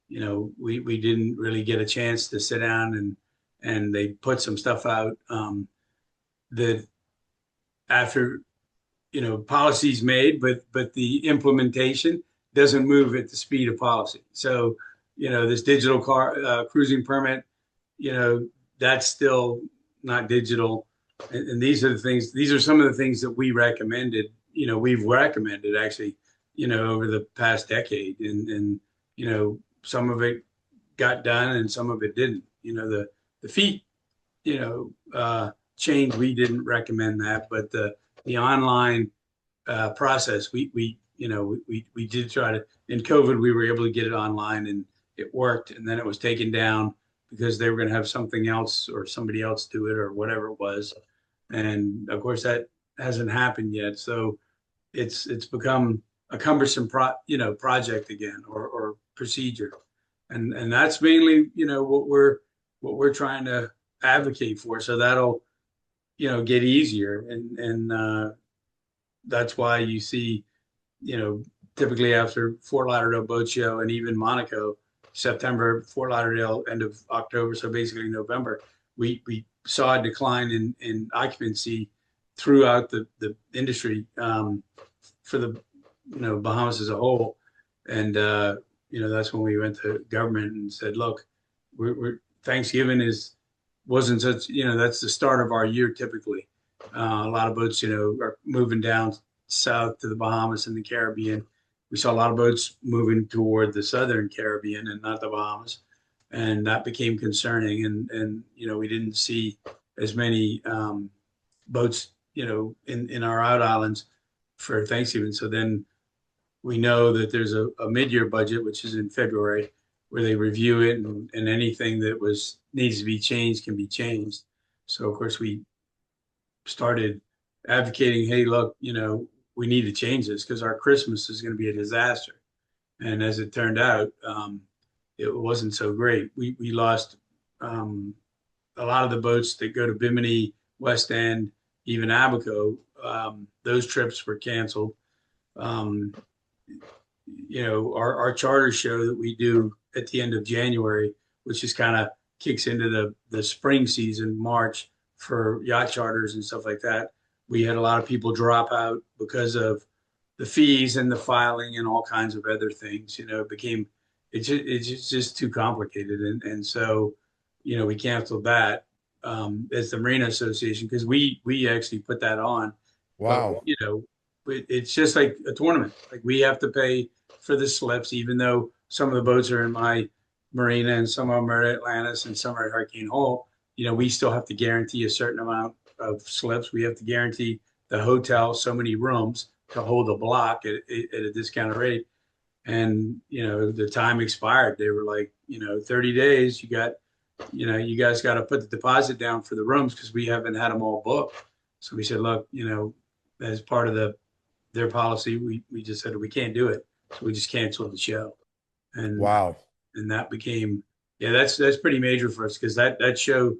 we didn't really get a chance to sit down, and they put some stuff out that after policies made, but the implementation doesn't move at the speed of policy. So this digital car cruising permit, that's still not digital. And these are the things. These are some of the things that we recommended. We've recommended actually, over the past decade, and some of it got done and some of it didn't. The fee, change, we didn't recommend that, but the online process, we did try to. In COVID, we were able to get it online, and it worked, and then it was taken down because they were going to have something else or somebody else do it or whatever it was. And of course, that hasn't happened yet. So it's become a cumbersome project again, or procedure. And that's mainly, what we're trying to advocate for. So that'll, get easier. And that's why you see, typically after Fort Lauderdale Boat Show and even Monaco, September, Fort Lauderdale, end of October, so basically November, we saw a decline in occupancy throughout the industry for the Bahamas as a whole. And that's when we went to government and said, look, we're Thanksgiving wasn't such, that's the start of our year typically. A lot of boats, are moving down south to the Bahamas and the Caribbean. We saw a lot of boats moving toward the southern Caribbean and not the Bahamas, and that became concerning. And we didn't see as many boats, in our out islands for Thanksgiving. So then we know that there's a mid-year budget, which is in February, where they review it, and anything that needs to be changed can be changed. So of course we started advocating, hey, look, we need to change this because our Christmas is going to be a disaster. And as it turned out, it wasn't so great. We lost a lot of the boats that go to Bimini, West End, even Abaco. Those trips were canceled. Our charter show that we do at the end of January, which is kind of kicks into the spring season, March, for yacht charters and stuff like that. We had a lot of people drop out because of the fees and the filing and all kinds of other things. It's just too complicated. And so, we canceled that as the Marina Association, because we actually put that on. Wow. But, it's just like a tournament. Like, we have to pay for the slips, even though some of the boats are in my Marina and some of them are at Atlantis and some are at Hurricane Hole. We still have to guarantee a certain amount of slips. We have to guarantee the hotel so many rooms to hold a block at a discounted rate. And, the time expired. They were like, 30 days, you guys got to put the deposit down for the rooms because we haven't had them all booked. So we said, look, as part of their policy, we just said we can't do it. So we just canceled the show. And wow. And that became, that's pretty major for us, because that show,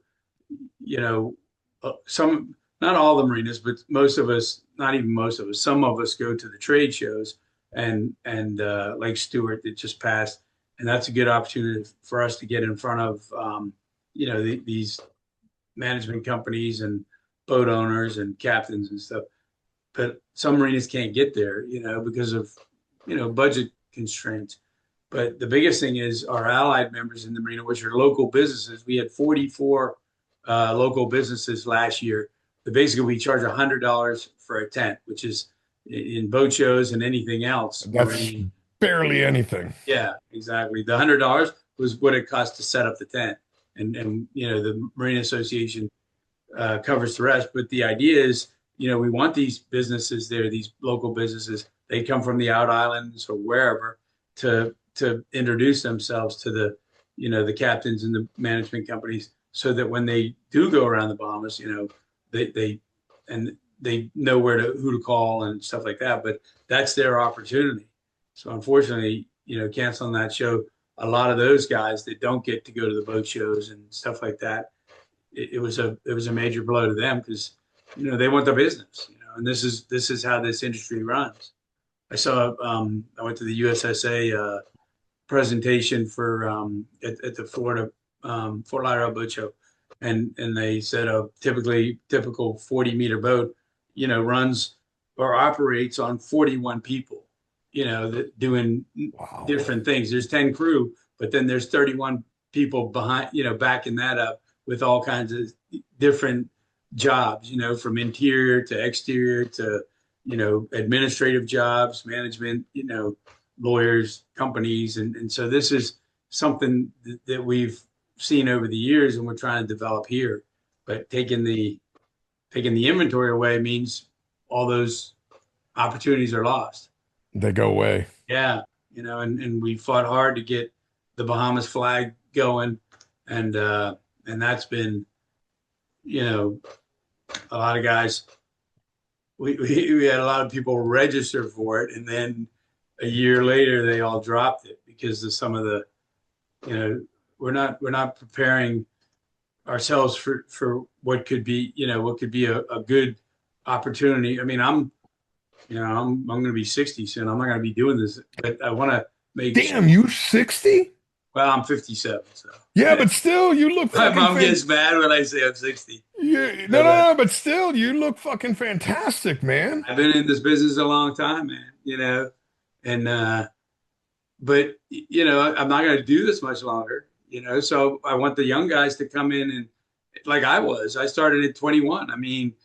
not all the marinas, but most of us, not even most of us, some of us go to the trade shows, and Lake Stewart that just passed, and that's a good opportunity for us to get in front of these management companies and boat owners and captains and stuff. But some marinas can't get there, because of budget constraints. But the biggest thing is our allied members in the marina, which are local businesses. We had 44 local businesses last year. But basically, we charge $100 for a tent, which is in boat shows and anything else. barely anything. Yeah, exactly. The $100 was what it cost to set up the tent, and the Marine Association covers the rest. But the idea is, we want these businesses there, these local businesses. They come from the out islands or wherever to introduce themselves to the captains and the management companies, so that when they do go around the Bahamas, they and they know who to call and stuff like that. But that's their opportunity. So unfortunately, canceling that show, a lot of those guys that don't get to go to the boat shows and stuff like that, it was a major blow to them, because they want the business, and this is how this industry runs. I went to the USSA presentation for at the Florida Fort Lauderdale Boat Show, and they said a typical 40-meter boat, runs or operates on 41 people, that doing Wow. different things. There's 10 crew, but then there's 31 people behind, backing that up with all kinds of different jobs, from interior to exterior to, administrative jobs, management, lawyers, companies. And so this is something that we've seen over the years and we're trying to develop here. But taking the inventory away means all those opportunities are lost. They go away. Yeah. And we fought hard to get the Bahamas flag going. And that's been, a lot of guys, we had a lot of people register for it. And then a year later, they all dropped it because of some of the, we're not preparing ourselves for what could be, a good opportunity. I mean, I'm going to be 60 soon. I'm not going to be doing this, but I want to make sure. Damn, you 60? Well, I'm 57, so Yeah, but still, you look my fucking mom gets mad when I say I'm 60. Yeah, no, But, no, no, but still, you look fucking fantastic, man. I've been in this business a long time, man. And but I'm not going to do this much longer. So I want the young guys to come in and like I started at 21. I mean,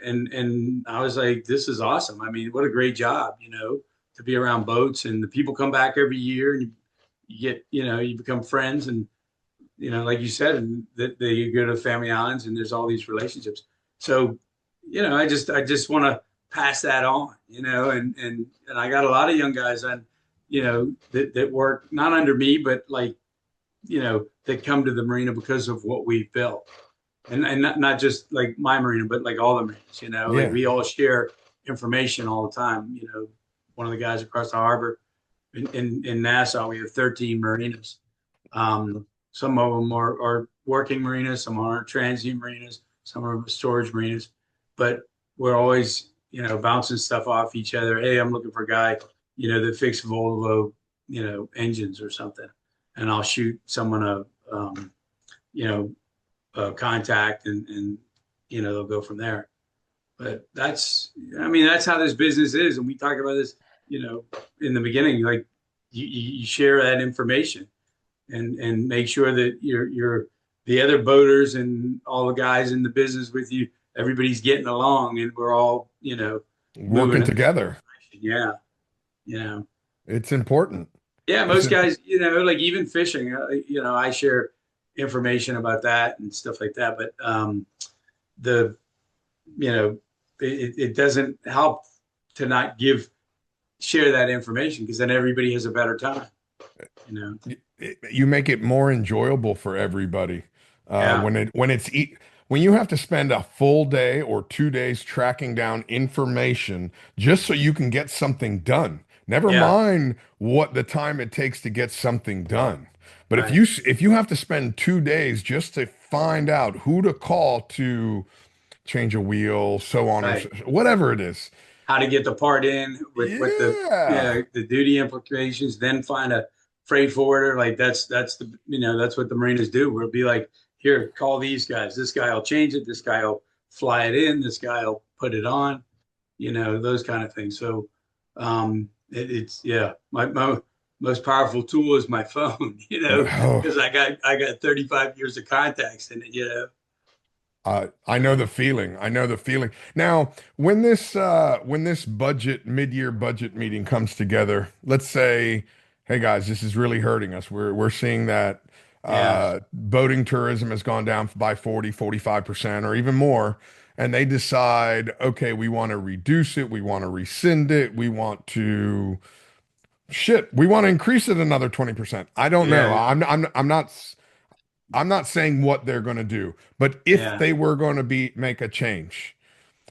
and I was like, this is awesome. I mean, what a great job, to be around boats, and the people come back every year, and you get, you become friends, and like you said, and that you go to family islands, and there's all these relationships. So, I just want to pass that on, and I got a lot of young guys on, that work not under me, but like, that come to the marina because of what we've built, and not just like my marina, but like all the marinas, like Yeah. we all share information all the time. One of the guys across the harbor in Nassau, we have 13 marinas. Some of them are working marinas, some are transient marinas, some are storage marinas, but we're always, bouncing stuff off each other. Hey, I'm looking for a guy, that fix Volvo, engines or something. And I'll shoot someone a contact, and they'll go from there. But that's how this business is. And we talk about this, in the beginning, like you share that information, and make sure that you're the other boaters and all the guys in the business with you, everybody's getting along, and we're all, Working moving. together. Yeah. Yeah. It's important. Yeah. It's Most guys, like even fishing, I share information about that and stuff like that. But, the, it doesn't help to not share that information, because then everybody has a better time, You make it more enjoyable for everybody. Yeah. When you have to spend a full day or 2 days tracking down information just so you can get something done. Never Yeah. mind what the time it takes to get something done. But Right. if you have to spend 2 days just to find out who to call to change a wheel, so on, or Right. whatever it is. How to get the part in with the, Yeah. the duty implications, then find a freight forwarder. Like that's that's what the marinas do. We'll be like, here, call these guys. This guy will change it. This guy will fly it in. This guy will put it on, those kind of things. So, it's, yeah, my most powerful tool is my phone, Oh, because I got 35 years of contacts in it, I know the feeling. I know the feeling. Now, when this budget mid-year budget meeting comes together, let's say, hey guys, this is really hurting us. We're seeing that Yeah, boating tourism has gone down by 40, 45% or even more, and they decide, okay, we want to reduce it, we want to rescind it, we want to increase it another 20%. I don't know. yeah, I'm not saying what they're going to do, but if yeah. they were going to make a change,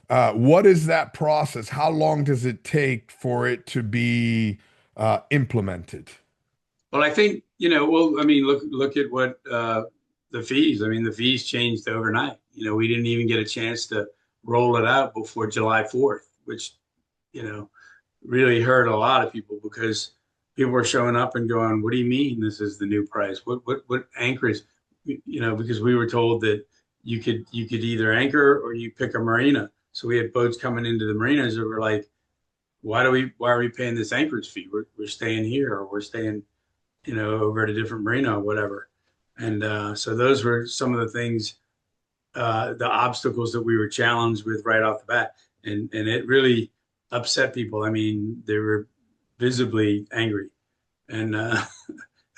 what is that process? How long does it take for it to be implemented? Well, I think, well, I mean, look at what the fees. I mean, the fees changed overnight. We didn't even get a chance to roll it out before July 4th, which, you know, really hurt a lot of people because people were showing up and going, "What do you mean this is the new price? What anchors?" Because we were told that you could either anchor or you pick a marina. So we had boats coming into the marinas that were like, why are we paying this anchorage fee? We're staying here, or we're staying over at a different marina or whatever. And so those were some of the things, the obstacles that we were challenged with right off the bat. And it really upset people. I mean, they were visibly angry. And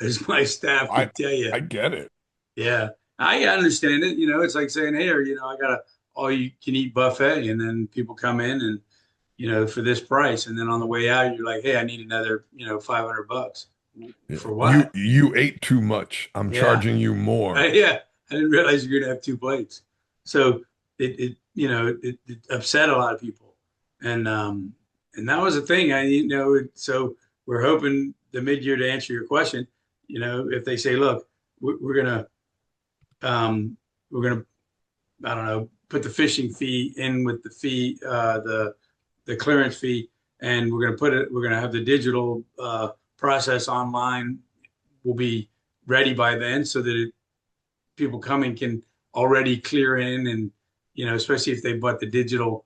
as my staff I could tell you, I get it. yeah, I understand it. It's like saying, hey, I got a all you can eat buffet. And then people come in and, for this price. And then on the way out, you're like, hey, I need another, $500 Yeah. for You what? you ate too much. I'm Yeah. charging you more. Yeah, I didn't realize you're gonna have two plates. So it upset a lot of people, and that was the thing. So we're hoping the mid-year to answer your question. If they say, look, we're gonna um, we're gonna I don't know, put the fishing fee in with the fee, the clearance fee, and we're gonna have the digital process online. Will be ready by then, so that people coming can already clear in, and especially if they bought the digital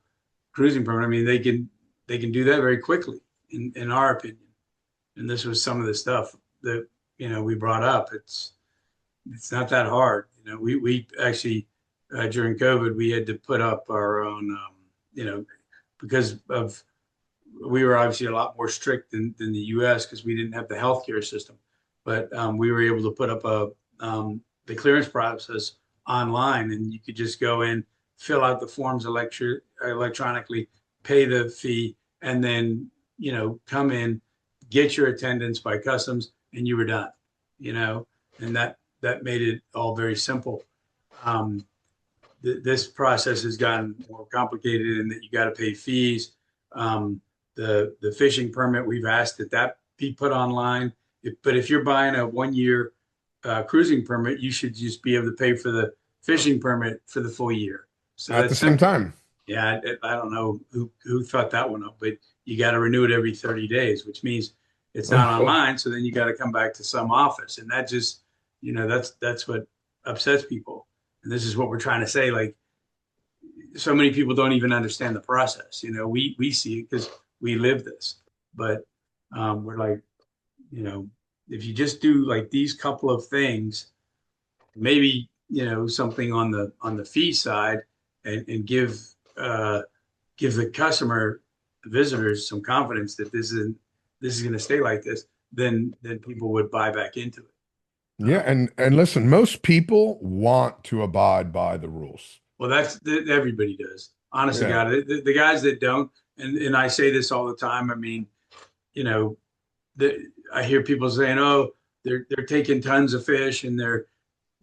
cruising permit. I mean, they can do that very quickly, in our opinion. And this was some of the stuff that we brought up. It's not that hard. We actually, during COVID, we had to put up our own, because of we were obviously a lot more strict than the U.S. because we didn't have the healthcare system, but we were able to put up the clearance process online, and you could just go in, fill out the forms electronically, pay the fee, and then come in, get your attendance by customs, and you were done. And that made it all very simple. Um, this process has gotten more complicated in that you got to pay fees. The fishing permit, we've asked that be put online. But if you're buying a 1 year cruising permit, you should just be able to pay for the fishing permit for the full year. So At the that's same simple. time. Yeah, I don't know who thought that one up, but you got to renew it every 30 days, which means it's not Oh, online. So then you got to come back to some office, and that just, that's what upsets people. And this is what we're trying to say. Like, so many people don't even understand the process. We see it because we live this, but we're like, you know, if you just do like these couple of things, maybe something on the fee side, and give the customer, the visitors, some confidence that this is going to stay like this, then people would buy back into it. yeah, and listen, most people want to abide by the rules. Well, everybody does. Honestly, Yeah. God, the guys that don't, and I say this all the time. I mean, you know, I hear people saying, "Oh, they're taking tons of fish and they're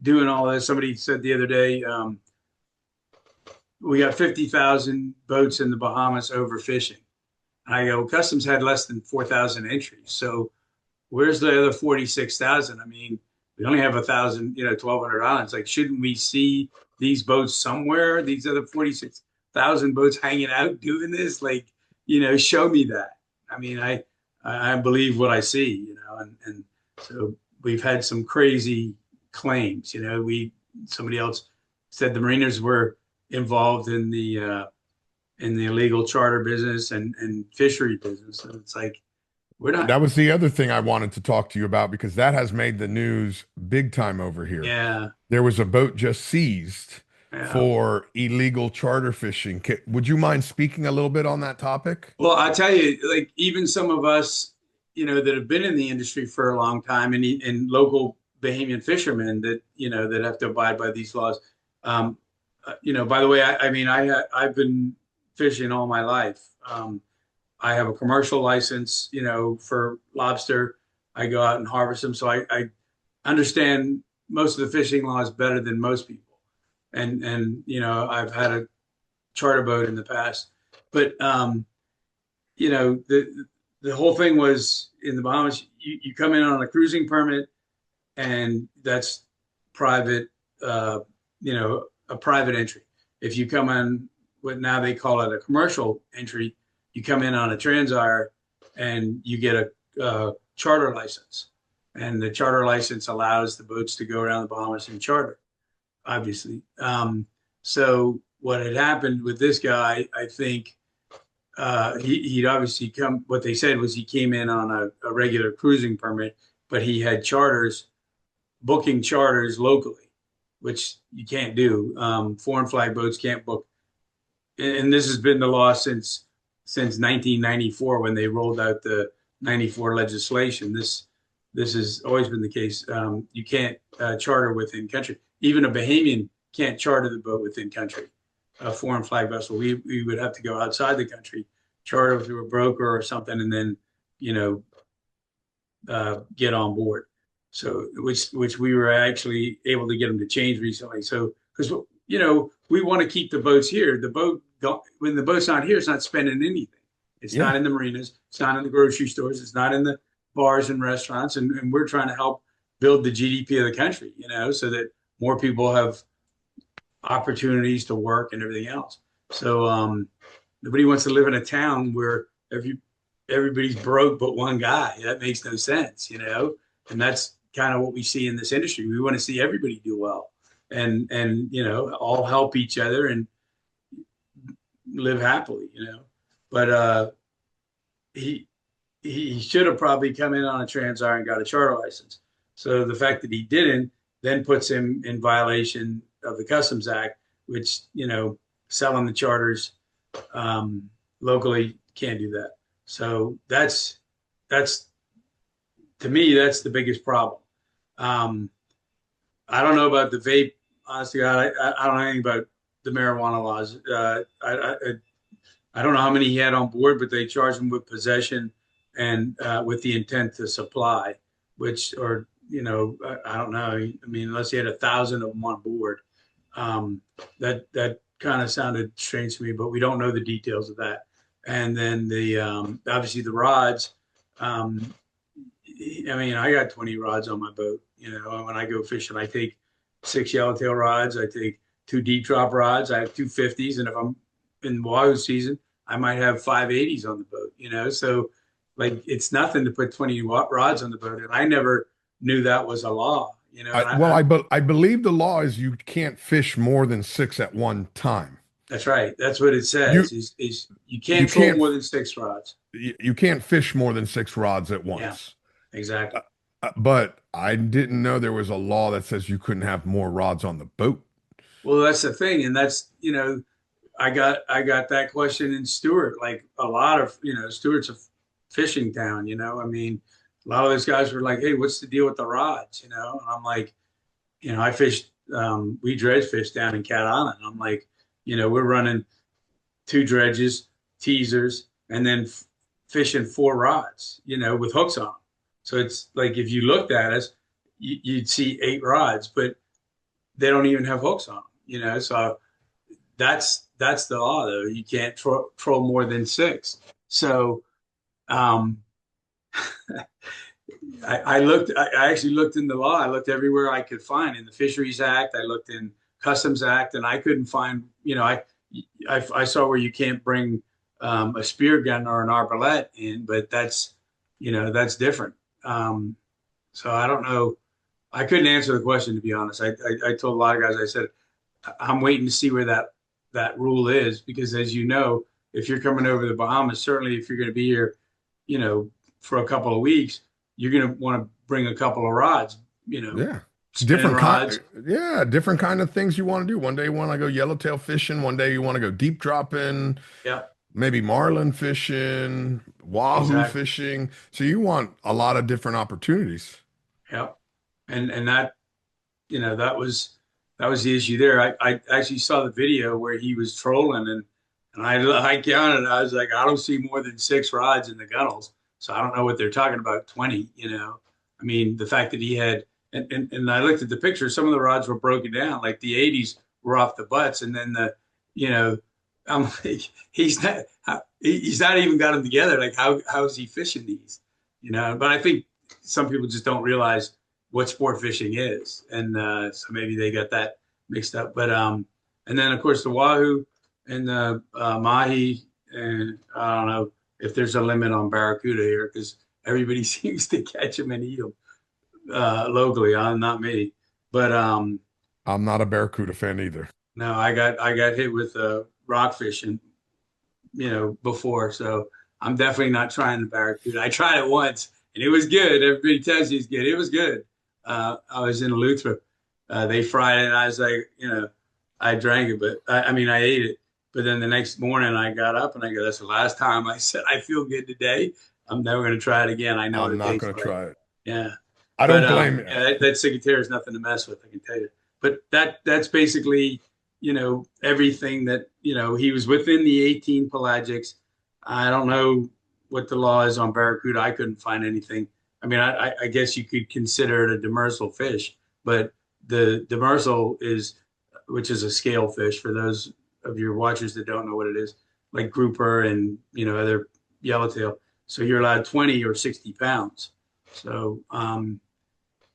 doing all this." Somebody said the other day, "We got 50,000 boats in the Bahamas overfishing." And I go, "Customs had less than 4,000 entries, so where's the other 46,000? I mean, we only have 1,000, 1,200 islands. Like, shouldn't we see these boats somewhere? These other 46,000 boats hanging out doing this? Like, show me that." I mean, I believe what I see, and so we've had some crazy claims. Somebody else said the Marinas were involved in the illegal charter business and fishery business, and it's like, we're not. That was the other thing I wanted to talk to you about because that has made the news big time over here. Yeah. There was a boat just seized Yeah. for illegal charter fishing. Would you mind speaking a little bit on that topic? Well, I tell you, like even some of us, that have been in the industry for a long time, and local Bahamian fishermen that that have to abide by these laws. Um, by the way, I mean, I've been fishing all my life. I have a commercial license, for lobster. I go out and harvest them, so I understand most of the fishing laws better than most people. And I've had a charter boat in the past, but the whole thing was in the Bahamas. You come in on a cruising permit, and that's private, a private entry. If you come in what now they call it a commercial entry, you come in on a Trans-Hire and you get a charter license. And the charter license allows the boats to go around the Bahamas and charter, obviously. So what had happened with this guy, I think he'd obviously come, what they said was he came in on a regular cruising permit, but he had charters, booking charters locally, which you can't do. Foreign flag boats can't book. And this has been the law since 1994 when they rolled out the 94 legislation. This has always been the case. You can't charter within country. Even a Bahamian can't charter the boat within country, a foreign flag vessel. We would have to go outside the country, charter through a broker or something, and then, get on board. So, which we were actually able to get them to change recently. So, because, we want to keep the boats here. When the boat's not here, it's not spending anything. It's Yeah. not in the marinas. It's not in the grocery stores. It's not in the bars and restaurants. And we're trying to help build the GDP of the country, so that more people have opportunities to work and everything else. So nobody wants to live in a town where everybody's broke but one guy. That makes no sense, And that's kind of what we see in this industry. We want to see everybody do well and all help each other and live happily. But he should have probably come in on a Trans-Hire and got a charter license. So the fact that he didn't then puts him in violation of the Customs Act, which, selling the charters locally can't do that. So that's to me, that's the biggest problem. I don't know about the vape. Honestly, I don't know anything about the marijuana laws. I don't know how many he had on board, but they charged him with possession and with the intent to supply, which, or, I don't know. I mean, unless he had 1,000 of them on board, that kind of sounded strange to me, but we don't know the details of that. And then obviously the rods. I mean, I got 20 rods on my boat. When I go fishing, I take 6 yellowtail rods. I take 2 deep drop rods. I have 2 50s, and if I'm in wahoo season, I might have 5 80s on the boat. So like it's nothing to put 20 rods on the boat, and I never knew that was a law. I believe the law is you can't fish more than 6 at one time. That's right. That's what it You says. Is you you can't troll can't more than 6 rods. you can't fish more than 6 rods at Yeah, once. exactly. But I didn't know there was a law that says you couldn't have more rods on the boat. Well, that's the thing, and that's I got that question in Stewart. Like a lot of Stewart's a fishing town. I mean, a lot of those guys were like, "Hey, what's the deal with the rods?" And I'm like, I fished. We dredge fish down in Cat Island. I'm like, we're running 2 dredges, teasers, and then fishing 4 rods. With hooks on them. So it's like if you looked at us, you'd see 8 rods, but they don't even have hooks on them. So that's the law, though. You can't troll more than 6. So um, I actually looked in the law. I looked everywhere I could find in the Fisheries Act. I looked in Customs Act, and I couldn't find. I saw where you can't bring a spear gun or an arbalete in, but that's different. So I don't know. I couldn't answer the question, to be honest. I told a lot of guys. I said I'm waiting to see where that rule is, because as you know, if you're coming over the Bahamas, certainly if you're going to be here, for a couple of weeks, you're going to want to bring a couple of rods, Yeah. spinning rods. Yeah, different kind of things you want to do. One day you want to go yellowtail fishing, one day you want to go deep dropping, Yeah, maybe marlin fishing, wahoo exactly. fishing. So you want a lot of different opportunities. Yep. And that, that was the issue there. I actually saw the video where he was trolling, and I counted. I was like, I don't see more than six rods in the gunnels, so I don't know what they're talking about. 20, I mean, the fact that he had, and I looked at the picture. Some of the rods were broken down, like the 80s were off the butts, and then you know, I'm like, he's not even got them together. Like, how is he fishing these? But I think some people just don't realize what sport fishing is, and so maybe they got that mixed up. But and then of course the wahoo and the mahi, and I don't know if there's a limit on barracuda here because everybody seems to catch them and eat them locally. Not me, but I'm not a Barracuda fan either. no, I got hit with rock fishing, before, so I'm definitely not trying the barracuda. I tried it once and it was good. Everybody tells you it's good. It was good. I was in Eleuthera. They fried it, and I was like, I drank it, but I mean, I ate it. But then the next morning, I got up and I go, "That's the last time." I said, "I feel good today. I'm never going to try it again. I know what I'm it not tastes going to like." try it. Yeah, I but don't blame you. yeah, that ciguatera is nothing to mess with. I can tell you. But that's basically, everything that he was within the 18 pelagics. I don't know what the law is on barracuda. I couldn't find anything. I mean, I guess you could consider it a demersal fish, but the demersal is, which is a scale fish for those of your watchers that don't know what it is, like grouper and other yellowtail. So you're allowed 20 or 60 pounds. So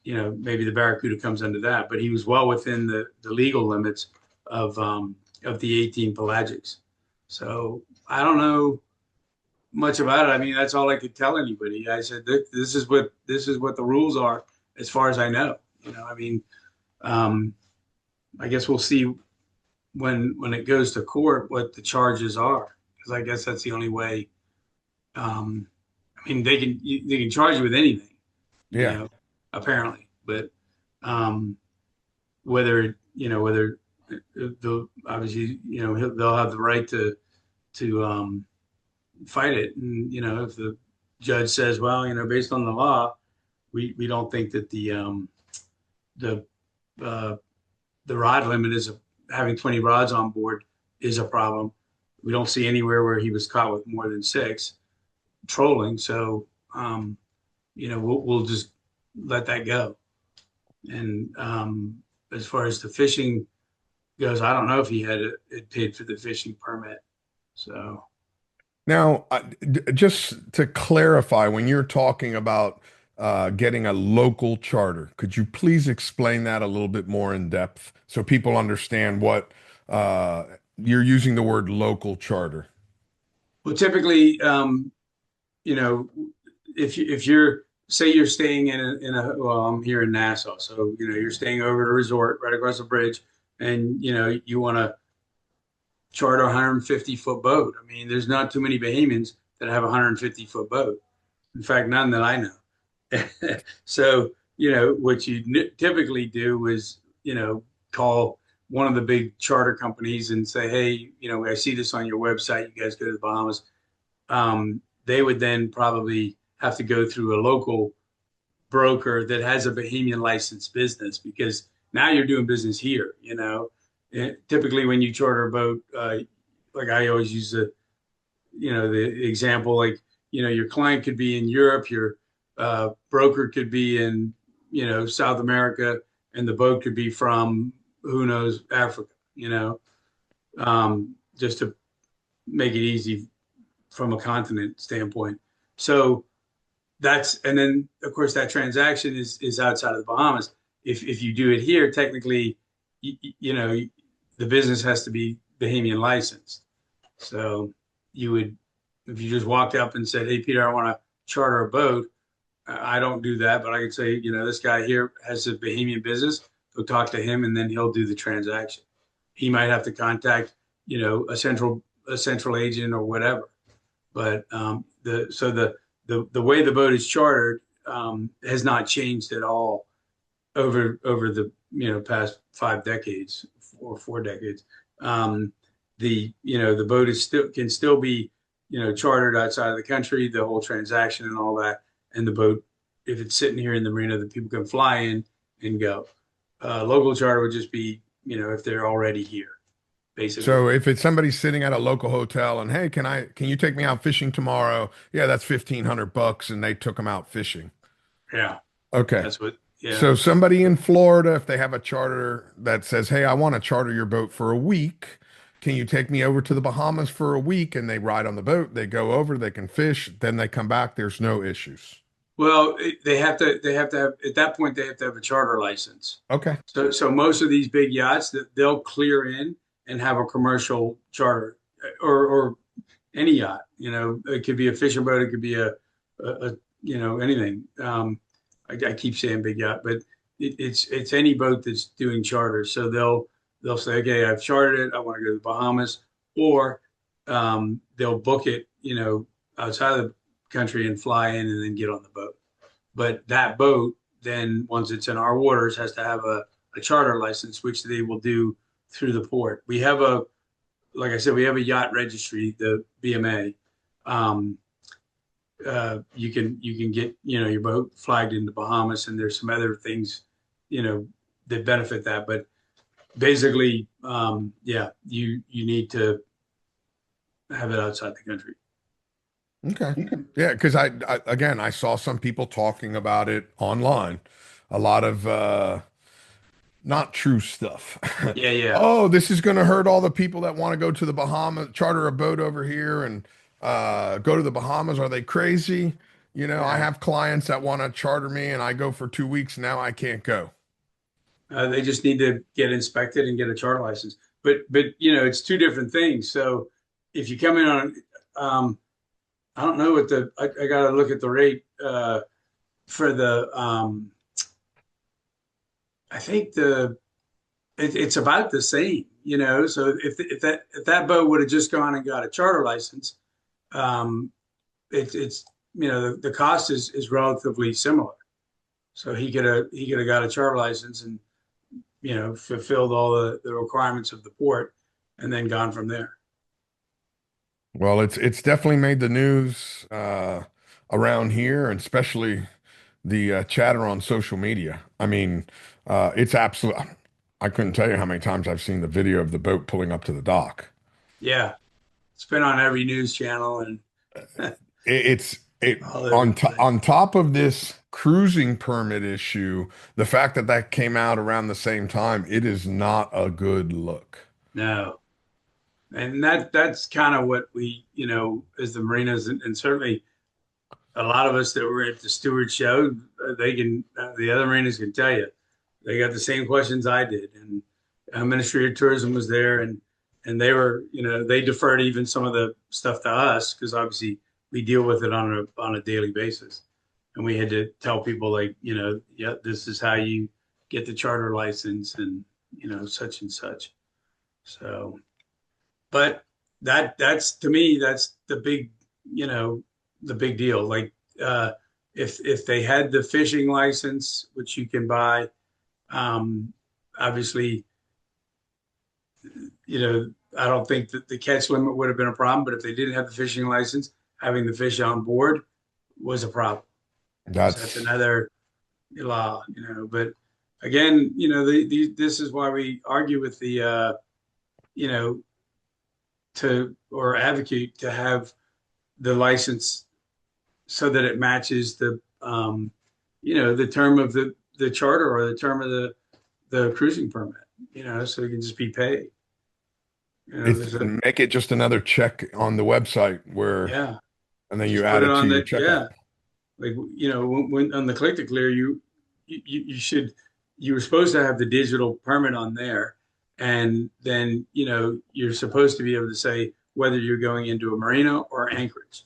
maybe the barracuda comes under that, but he was well within the legal limits of the 18 pelagics. So I don't know much about it. I mean, that's all I could tell anybody. I said, this is what the rules are, as far as I know. I mean, um, I guess we'll see when it goes to court what the charges are, because I guess that's the only way. I mean, they can charge you with anything, you Yeah. know, apparently, but um, whether the obviously they'll have the right to fight it, and if the judge says, well, based on the law, we don't think that the uh, the rod limit is having 20 rods on board is a problem. We don't see anywhere where he was caught with more than six trolling. So, we'll just let that go. And as far as the fishing goes, I don't know if he had it paid for the fishing permit. So, Now, just to clarify, when you're talking about getting a local charter, could you please explain that a little bit more in depth so people understand what you're using the word local charter? well, typically, you know, if you're say you're staying in a well, I'm here in Nassau, so you're staying over at a resort right across the bridge, and you want to charter a 150-foot boat. I mean, there's not too many Bahamians that have a 150-foot boat. In fact, none that I know. So, what you typically do is, call one of the big charter companies and say, hey, I see this on your website. You guys go to the Bahamas. They would then probably have to go through a local broker that has a Bahamian licensed business, because now you're doing business here. Typically when you charter a boat, like I always use the example, like, your client could be in Europe, your broker could be in, South America, and the boat could be from, who knows, Africa, just to make it easy from a continent standpoint. So and then of course that transaction is outside of the Bahamas. If you do it here, technically, the business has to be Bahamian licensed. So you would, if you just walked up and said, "Hey, Peter, I want to charter a boat," I don't do that, but I could say, this guy here has a Bahamian business. Go talk to him, and then he'll do the transaction. He might have to contact, a central agent or whatever. But the way the boat is chartered has not changed at all over the past 5 decades or 4 decades. Um, the boat is still can still be chartered outside of the country, the whole transaction and all that, and the boat, if it's sitting here in the marina, the people can fly in and go. Local charter would just be if they're already here, basically. So if it's somebody sitting at a local hotel and, hey, can you take me out fishing tomorrow? Yeah, that's $1,500, and they took them out fishing. Yeah, Okay. that's what. Yeah. So somebody in Florida, if they have a charter that says, "Hey, I want to charter your boat for a week. Can you take me over to the Bahamas for a week?" And they ride on the boat, they go over, they can fish, then they come back, there's no issues. Well, they have to have at that point they have to have a charter license. Okay. So most of these big yachts that they'll clear in and have a commercial charter, or any yacht. It could be a fishing boat, it could be a anything. I keep saying big yacht, but it's any boat that's doing charters. So they'll say, okay, I've chartered it, I want to go to the Bahamas, or they'll book it, outside of the country and fly in and then get on the boat. But that boat then, once it's in our waters, has to have a charter license, which they will do through the port. Like I said, we have a yacht registry, the BMA. You can get your boat flagged in the Bahamas, and there's some other things that benefit that. But basically, yeah, you need to have it outside the country. Okay. Yeah, because again, I saw some people talking about it online. A lot of not true stuff. Yeah, yeah, Oh, this is going to hurt all the people that want to go to the Bahamas, charter a boat over here and go to the Bahamas. Are they crazy? I yeah. have clients that want to charter me and I go for 2 weeks. Now I can't go. They just need to get inspected and get a charter license. But it's two different things. So if you come in on, I don't know what I got to look at the rate for the. I think it's about the same. So if that boat would have just gone and got a charter license, it's the cost is relatively similar. So he could have got a charter license and fulfilled all the requirements of the port, and then gone from there. Well, it's definitely made the news around here, and especially the chatter on social media. I mean, it's absolute. I couldn't tell you how many times I've seen the video of the boat pulling up to the dock. Yeah, it's been on every news channel and It's it all over the place. on top of this cruising permit issue, the fact that that came out around the same time, it is not a good look. No, and that's kind of what we, as the marinas, and certainly a lot of us that were at the steward show, the other marinas can tell you, they got the same questions I did, and Ministry of Tourism was there, and they were, they deferred even some of the stuff to us because obviously we deal with it on a daily basis, and we had to tell people like, yeah, this is how you get the charter license, and such and such. So, but that's to me, that's the big deal. Like, if they had the fishing license, which you can buy, obviously, I don't think that the catch limit would have been a problem. But if they didn't have the fishing license, having the fish on board was a problem. So that's That's another law. But again, this is why we argue with the, you know, to or advocate to have the license so that it matches the term of the charter or the term of the cruising permit, so it can just be paid. it's There's a, make it just another check on the website where, yeah, and then you just add put it it to on your the, checkout. yeah, like, when on the click to clear, you were supposed to have the digital permit on there. And then, you're supposed to be able to say whether you're going into a marina or anchorage,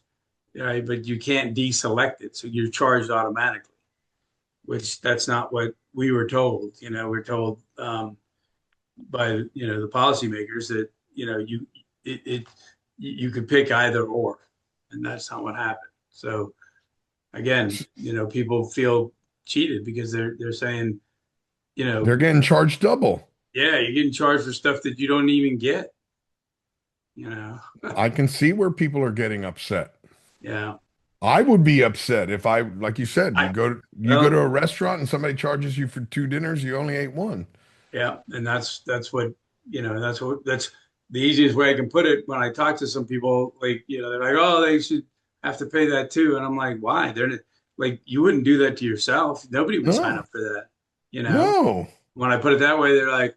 right? But you can't deselect it. So you're charged automatically, which that's not what we were told. We're told, by, the policymakers that, it you could pick either or, and that's not what happened. So again, people feel cheated because they're saying, you know, They're getting charged double. yeah, you're getting charged for stuff that you don't even get, you know. I can see where people are getting upset. Yeah. I would be upset if I, like you said, I you go to well, a restaurant and somebody charges you for two dinners, you only ate one. yeah, and that's what that's the easiest way I can put it when I talk to some people. Like, they're like, oh, they should have to pay that too, and I'm like, why? Like, you wouldn't do that to yourself. Nobody would sign No, up for that. You know, no. when I put it that way, they're like,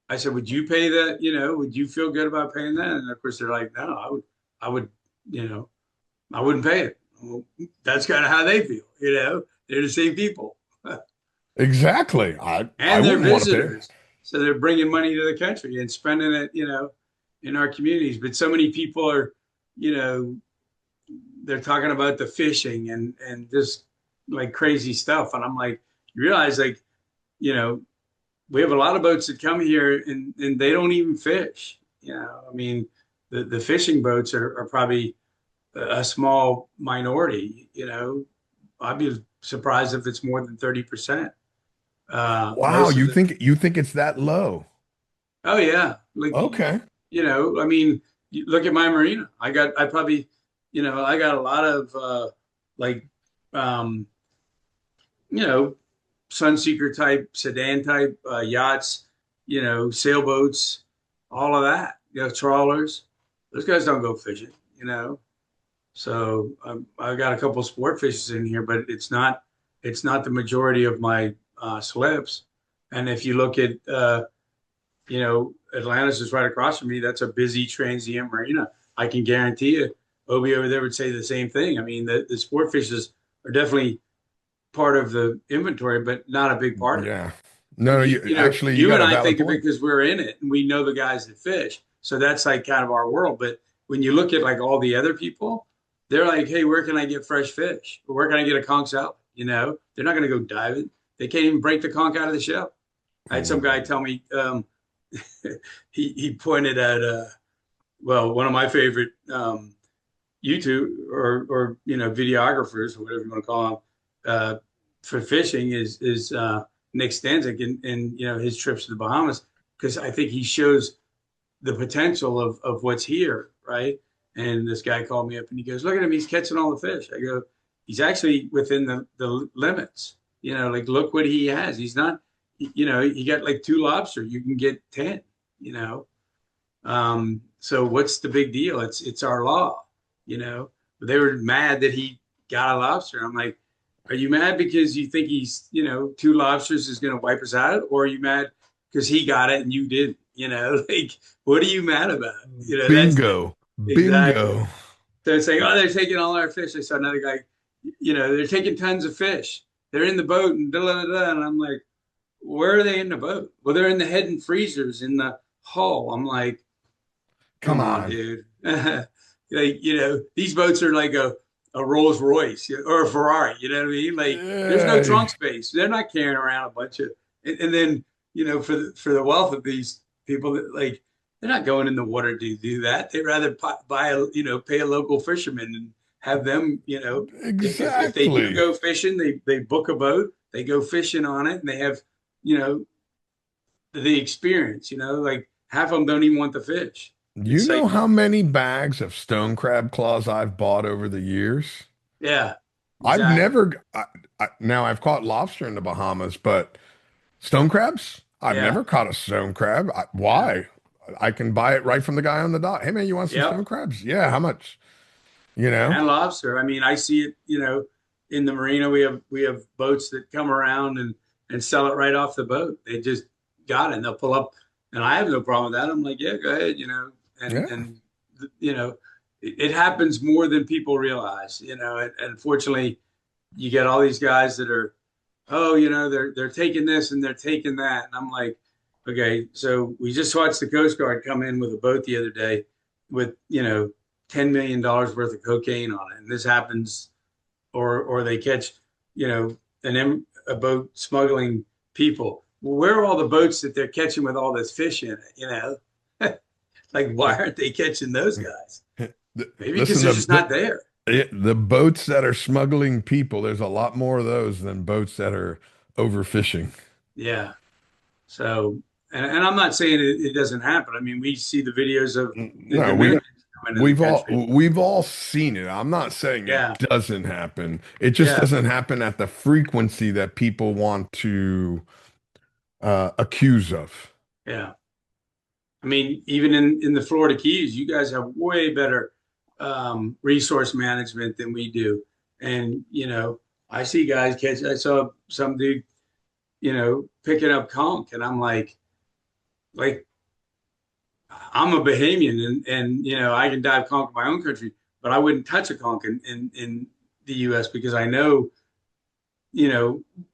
I said, would you pay that? Would you feel good about paying that? And of course, they're like, no, I would, you know, I wouldn't pay it. Well, that's kind of how they feel. They're the same people. Exactly. I And they're wouldn't want to pay. visitors. So they're bringing money to the country and spending it, in our communities. But so many people are, you know, they're talking about the fishing and just like crazy stuff. And I'm like, you realize, like, you know, we have a lot of boats that come here and they don't even fish. I mean, the fishing boats are probably a small minority. I'd be surprised if it's more than 30%. Wow, Most of you think it's that low? Oh yeah, like, Okay. I mean, you look at my marina. I probably, I got a lot of like, um, you know, Sunseeker type, sedan type yachts, sailboats, all of that. Trawlers. Those guys don't go fishing. So I got a couple of sport fishes in here, but it's not the majority of my slips. And if you look at Atlantis is right across from me. That's a busy transient marina. I can guarantee you, Obi over there would say the same thing. I mean, the sport fishes are definitely part of the inventory, but not a big part of it. Yeah. But No, you you got and a I valid think of point. it because we're in it and we know the guys that fish. So that's like kind of our world. But when you look at like all the other people, they're like, hey, where can I get fresh fish? Or where can I get a conch salad? They're not going to go diving. They can't even break the conch out of the shell. I had some guy Mm. tell me, he pointed at one of my favorite YouTube or videographers or whatever you want to call them for fishing is Nick Stanzik and his trips to the Bahamas, because I think he shows the potential of what's here, right? And this guy called me up and he goes, look at him, he's catching all the fish. I go, he's actually within the limits. Like, look what he has. He's not, he got like two lobster. You can get 10, you know. So what's the big deal? It's our law, you know. But they were mad that he got a lobster. I'm like, are you mad because you think he's, two lobsters is going to wipe us out, or are you mad because he got it and you didn't? Like, what are you mad about? That's Bingo. exactly. Bingo. So it's like, oh, they're taking all our fish. I saw another guy, they're taking tons of fish. They're in the boat and da da da. And I'm like, where are they in the boat? Well, they're in the head and freezers in the hull. I'm like, Come come on, on. dude. Like, these boats are like a Rolls Royce or a Ferrari. You know what I mean? Like, there's no Yeah. trunk space. They're not carrying around a bunch of, and then, for the wealth of these people that, like, they're not going in the water to do that. They'd rather buy pay a local fisherman and have them, if they do Exactly. go fishing, they book a boat, they go fishing on it, and they have, you know, the experience. Like, half of them don't even want the fish. You It's know like, how many bags of stone crab claws I've bought over the years? yeah, I've exactly. never, now I've caught lobster in the Bahamas, but stone crabs? I've Yeah, never caught a stone crab. yeah, Why? I can buy it right from the guy on the dock. Hey man, you want some yep. stone crabs? Yeah, how much? You know? And lobster. I mean, I see it. In the marina, we have boats that come around and sell it right off the boat. They just got it, and they'll pull up, and I have no problem with that. I'm like, yeah, go ahead. Yeah. And it happens more than people realize. And unfortunately, you get all these guys that are, oh, they're taking this and they're taking that, and I'm like, okay, so we just watched the Coast Guard come in with a boat the other day with $10 million worth of cocaine on it, and this happens, or they catch, a boat smuggling people. Well, where are all the boats that they're catching with all this fish in it? Like, why aren't they catching those guys? Maybe because Listen, they're just not there. the boats that are smuggling people, there's a lot more of those than boats that are overfishing. Yeah. So, and I'm not saying it doesn't happen. I mean, we see the videos of the No, Dominicans coming to the country. we've all seen it. I'm not saying it Yeah. doesn't happen. It just Yeah. doesn't happen at the frequency that people want to accuse of. Yeah. I mean, even in the Florida Keys, you guys have way better resource management than we do. And, I see guys catch, I saw some dude, picking up conch, and I'm like, I'm a Bahamian and I can dive conch in my own country, but I wouldn't touch a conch in the US because I know,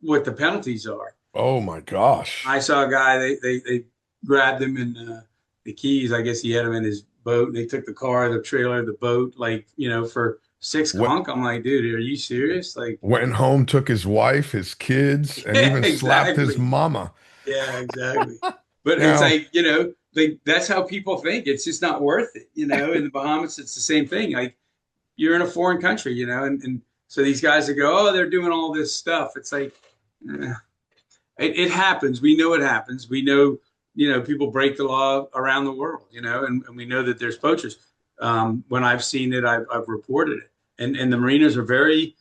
what the penalties are. Oh my gosh. I saw a guy, they grabbed him in the Keys. I guess he had him in his boat, and they took the car, the trailer, the boat, like, for six What conch. I'm like, dude, are you serious? Like, went home, took his wife, his kids, and yeah, even slapped his exactly. mama. Yeah, exactly. But it's Now, like, like that's how people think. It's just not worth it. In the Bahamas, it's the same thing. Like, you're in a foreign country, and so these guys that go, oh, they're doing all this stuff. It's like, eh, it happens. We know it happens. We know, people break the law around the world, and we know that there's poachers. When I've seen it, I've reported it. And the marinas are very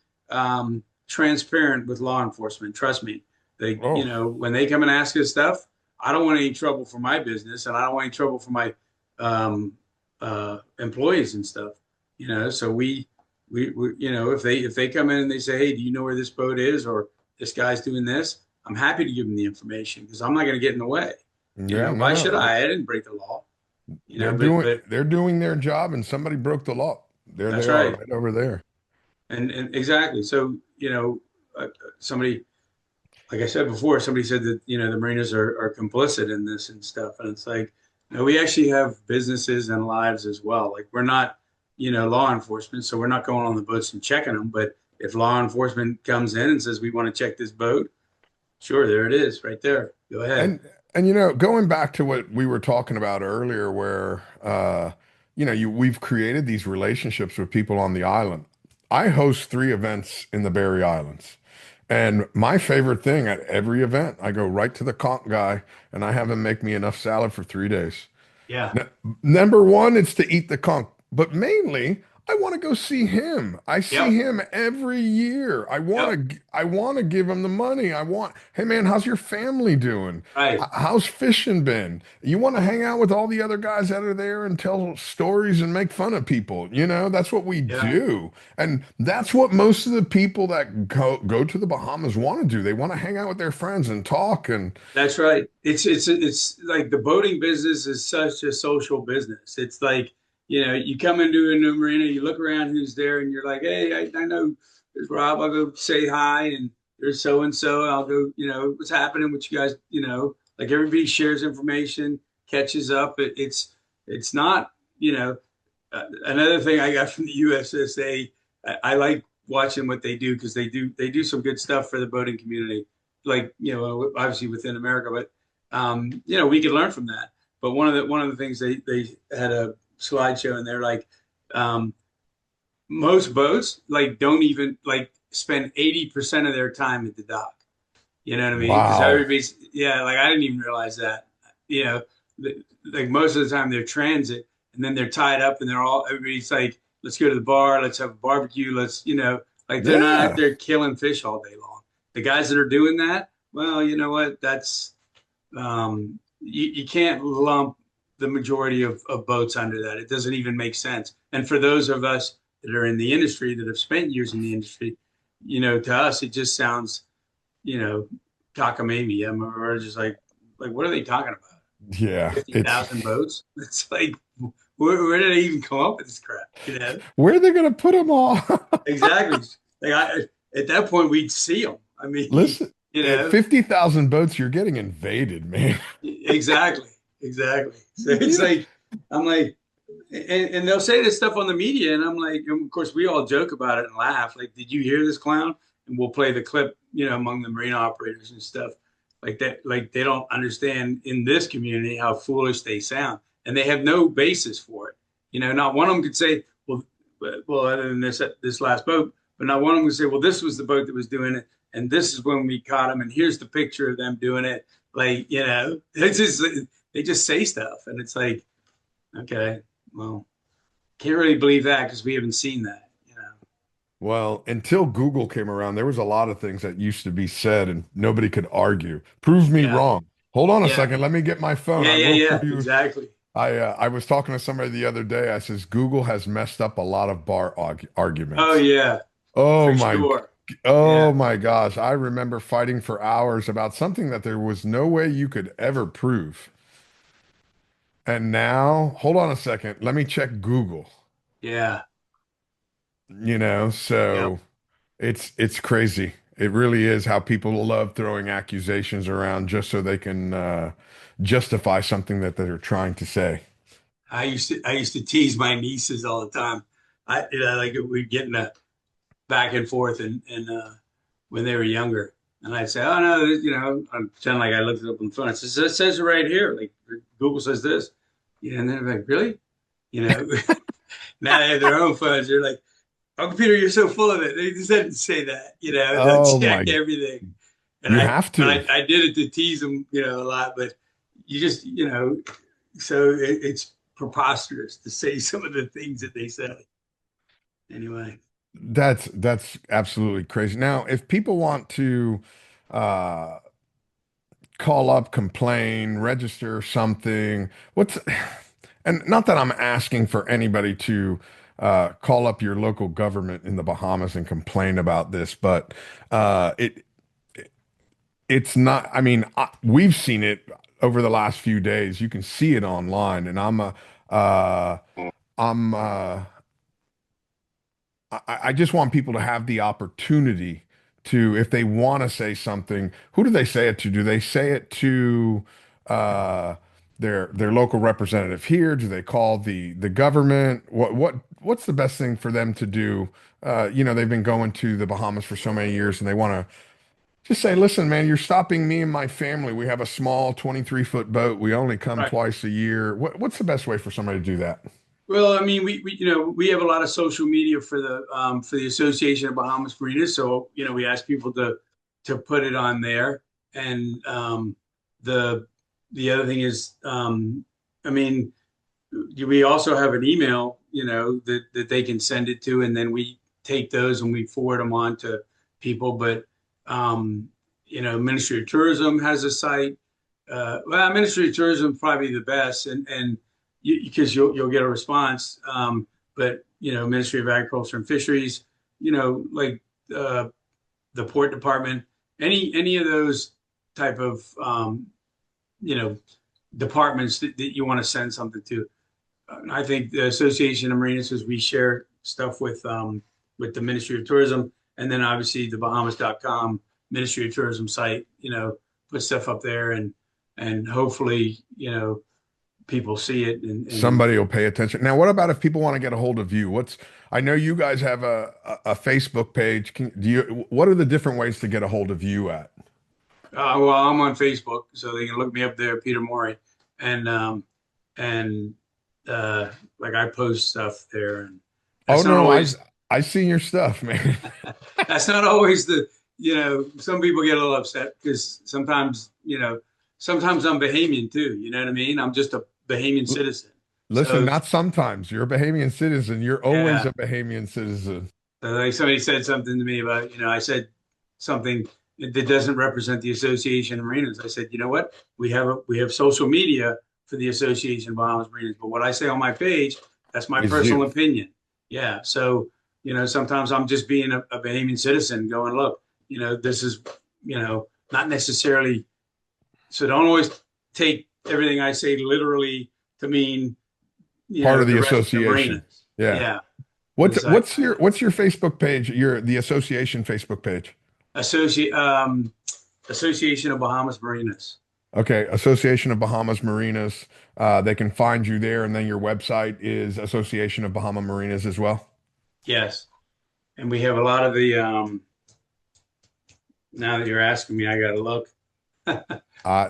transparent with law enforcement. Trust me. They, oh, when they come and ask us stuff, I don't want any trouble for my business, and I don't want any trouble for my employees and stuff. So we if they come in and they say, hey, do you know where this boat is, or this guy's doing this? I'm happy to give them the information because I'm not going to get in the way. yeah, no, Why should no. I? I didn't break the law. But They're doing their job and somebody broke the law. There they that's are right. right over there. And exactly. So, somebody, like I said before, somebody said that, the marinas are complicit in this and stuff. And it's like, we actually have businesses and lives as well. Like, we're not, law enforcement, so we're not going on the boats and checking them. But if law enforcement comes in and says, we want to check this boat, sure, there it is right there. Go ahead. And going back to what we were talking about earlier, where we've created these relationships with people on the island. I host 3 events in the Berry Islands. And my favorite thing at every event, I go right to the conch guy and I have him make me enough salad for 3 days. Yeah. N- Number one, it's to eat the conch, but mainly I want to go see him. I see Yep. him every year. Yep. I want to give him the money. Hey man, how's your family doing? Right. How's fishing been? You want to hang out with all the other guys that are there and tell stories and make fun of people. That's what we Yeah. do. And that's what most of the people that go to the Bahamas want to do. They want to hang out with their friends and talk and That's right. It's like the boating business is such a social business. It's like, you come into a new marina, you look around who's there, and you're like, hey, I know there's Rob. I'll go say hi, and there's so and so. I'll go, what's happening with you guys? Like, everybody shares information, catches up. It's not, another thing I got from the USSA. I like watching what they do because they do some good stuff for the boating community, like, obviously within America, but we could learn from that. But one of the things they had a slideshow, and they're like, um, most boats like don't even like spend 80% of their time at the dock. You know what I mean? Because wow. everybody's, yeah, like, I didn't even realize that. You know, like, most of the time they're transit, and then they're tied up, and everybody's like, let's go to the bar, let's have a barbecue, like, they're not out Yeah. there killing fish all day long. The guys that are doing that, well, you know what? That's you can't lump the majority of boats under that. It doesn't even make sense. And for those of us that are in the industry, that have spent years in the industry, to us it just sounds, you know, cockamamie. We're just like, what are they talking about? Yeah. It's 50,000 boats? It's like, where did they even come up with this crap? where are they going to put them all? Exactly. Like, at that point, we'd see them. I mean, Listen, you at know, 50,000 boats, you're getting invaded, man. exactly, exactly. So it's You know, like, I'm like, and they'll say this stuff on the media, and I'm like, and of course, we all joke about it and laugh. Like, did you hear this clown? And we'll play the clip, among the marina operators and stuff like that. Like, they don't understand in this community how foolish they sound, and they have no basis for it. Not one of them could say, well, other than this last boat, but not one of them could say, well, this was the boat that was doing it. and this is when we caught them, and here's the picture of them doing it. Like, it's just they just say stuff, and it's like, okay, well, can't really believe that because we haven't seen that. Well, until Google came around, there was a lot of things that used to be said and nobody could argue. Prove me Yeah, wrong. Hold on a yeah, second. Let me get my phone. yeah, I yeah, will prove yeah, you. exactly. I was talking to somebody the other day. I says Google has messed up a lot of bar Oh arguments. yeah, Oh for my, sure. oh Yeah, my gosh. I remember fighting for hours about something that there was no way you could ever prove. And now, hold on a second. Let me check Google. yeah, yep. So it's crazy. It really is how people love throwing accusations around just so they can justify something that they're trying to say. I used to tease my nieces all the time. Like we'd get in a back and forth, and when they were younger, and I'd say, "Oh no, I'm pretending like I looked it up on the phone." It says it right here. Like Google says this, and they're like, "Really?" You know. Now they have their own phones. They're like, "Uncle Peter, you're so full of it." They just didn't say that. They'll Oh check my, everything. And you I, have but to. I did it to tease them, a lot. But you just, so it's preposterous to say some of the things that they say. Anyway, That's absolutely crazy. Now, if people want to uh call up, complain, register something, what's and not that I'm asking for anybody to call up your local government in the Bahamas and complain about this, but it's not, I mean, we've seen it over the last few days. You can see it online, and uh, I'm, I just want people to have the opportunity to, if they want to say something, who do they say it to? Do they say it to uh, their local representative here? Do they call the government? What's the best thing for them to do? They've been going to the Bahamas for so many years, and they want to just say, listen, man, you're stopping me and my family. We have a small 23-foot boat. We only come right. twice a year. What's the best way for somebody to do that? Well, I mean, we have a lot of social media for the Association of Bahamas Marinas. So, we ask people to put it on there. And the the other thing is, I mean, we also have an email, that they can send it to, and then we take those and we forward them on to people. But Ministry of Tourism has a site. Well, Ministry of Tourism probably the best, and because you'll get a response. But Ministry of Agriculture and Fisheries, like uh, the Port Department, any of those type of you know departments that you want to send something to. I think the Association of Marinas is we share stuff with the Ministry of Tourism, and then obviously the Bahamas.com Ministry of Tourism site. Put stuff up there, and hopefully people see it, and Somebody will pay attention. Now, what about if people want to get a hold of you? I know you guys have a Facebook page. What are the different ways to get a hold of you at? well, I'm on Facebook, so they can look me up there, Peter Maury, and like I post stuff there, and Oh that's not no, always I seen your stuff, man. that's not always some people get a little upset because sometimes I'm Bahamian too. You know what I mean? I'm just a Bahamian L- citizen. Listen, So not sometimes. You're a Bahamian citizen. You're always yeah, a Bahamian citizen. like somebody said something to me about, I said something that doesn't represent the Association of Marinas. I said, you know what? We have social media for the Association of Bahamas Marinas, but what I say on my page, that's my Is you. personal opinion. Yeah. So, sometimes I'm just being a Bahamian citizen going, look, this is, not necessarily, so don't always take everything I say literally to mean, Part of the the rest of the association. marinas. Yeah. Yeah. What's It's like what's your what's your Facebook page? The association Facebook page. associate, um, Association of Bahamas Marinas. Okay, Association of Bahamas Marinas. They can find you there, and then your website is Association of Bahama Marinas as well. Yes. And we have a lot of the, now that you're asking me, I got to look.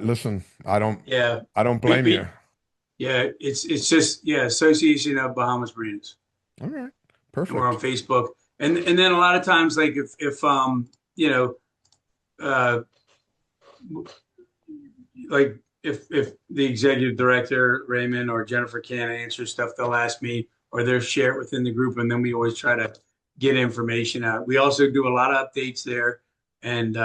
Listen, Yeah. I don't We, blame you. we, yeah, it's just, yeah, Association of Bahamas Marinas. All right, And we're on perfect. Facebook. And then a lot of times, like if you know, uh, like if the executive director Raymond or Jennifer can't answer stuff, they'll ask me or they'll share it within the group, and then we always try to get information out. We also do a lot of updates there, and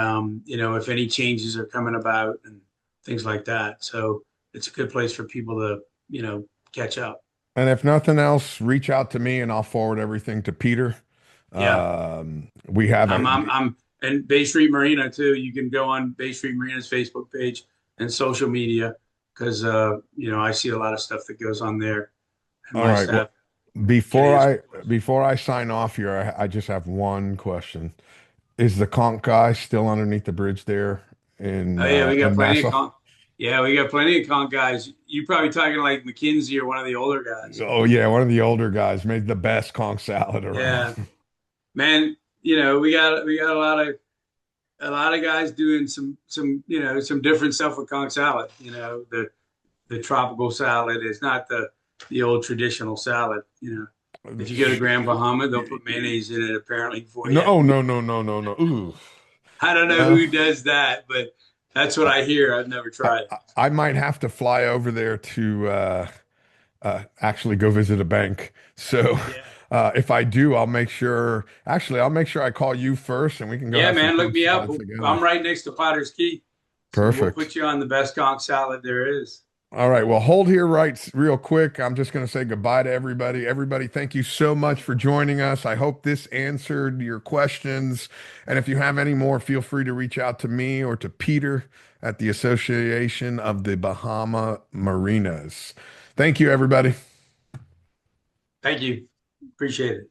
if any changes are coming about and things like that. So it's a good place for people to catch up. And if nothing else, reach out to me and I'll forward everything to Peter. Yeah, We have a, I'm and Bay Street Marina too. You can go on Bay Street Marina's Facebook page and social media because I see a lot of stuff that goes on there, and all my right. Well, staff can answer questions. before I sign off here, I just have one question. Is the conch guy still underneath the bridge there Oh yeah, we got in plenty of Nassau? con. Yeah, we got plenty of con guys. You probably talking like McKinsey or one of the older guys. Oh yeah, one of the older guys made the best conch salad around. Yeah, man. We got a lot of guys doing some different stuff with conch salad. The tropical salad is not the old traditional salad. If you go to Grand Bahama, they'll put mayonnaise in it apparently for you. No, no, no, no, no, no. Ooh. I don't know No. who does that, but that's what I, I hear. I've never tried it. I might have to fly over there to actually go visit a bank. So Yeah. if I do, I'll make sure I call you first and we can go Yeah, have some man, look conch me up. salad together. I'm right next to Potter's Key. So we'll put Perfect. you on the best conch salad there is. All right. Well, hold here real quick. I'm just going to say goodbye to everybody. Everybody, thank you so much for joining us. I hope this answered your questions. And if you have any more, feel free to reach out to me or to Peter at the Association of the Bahama Marinas. Thank you, everybody. Thank you. Appreciate it.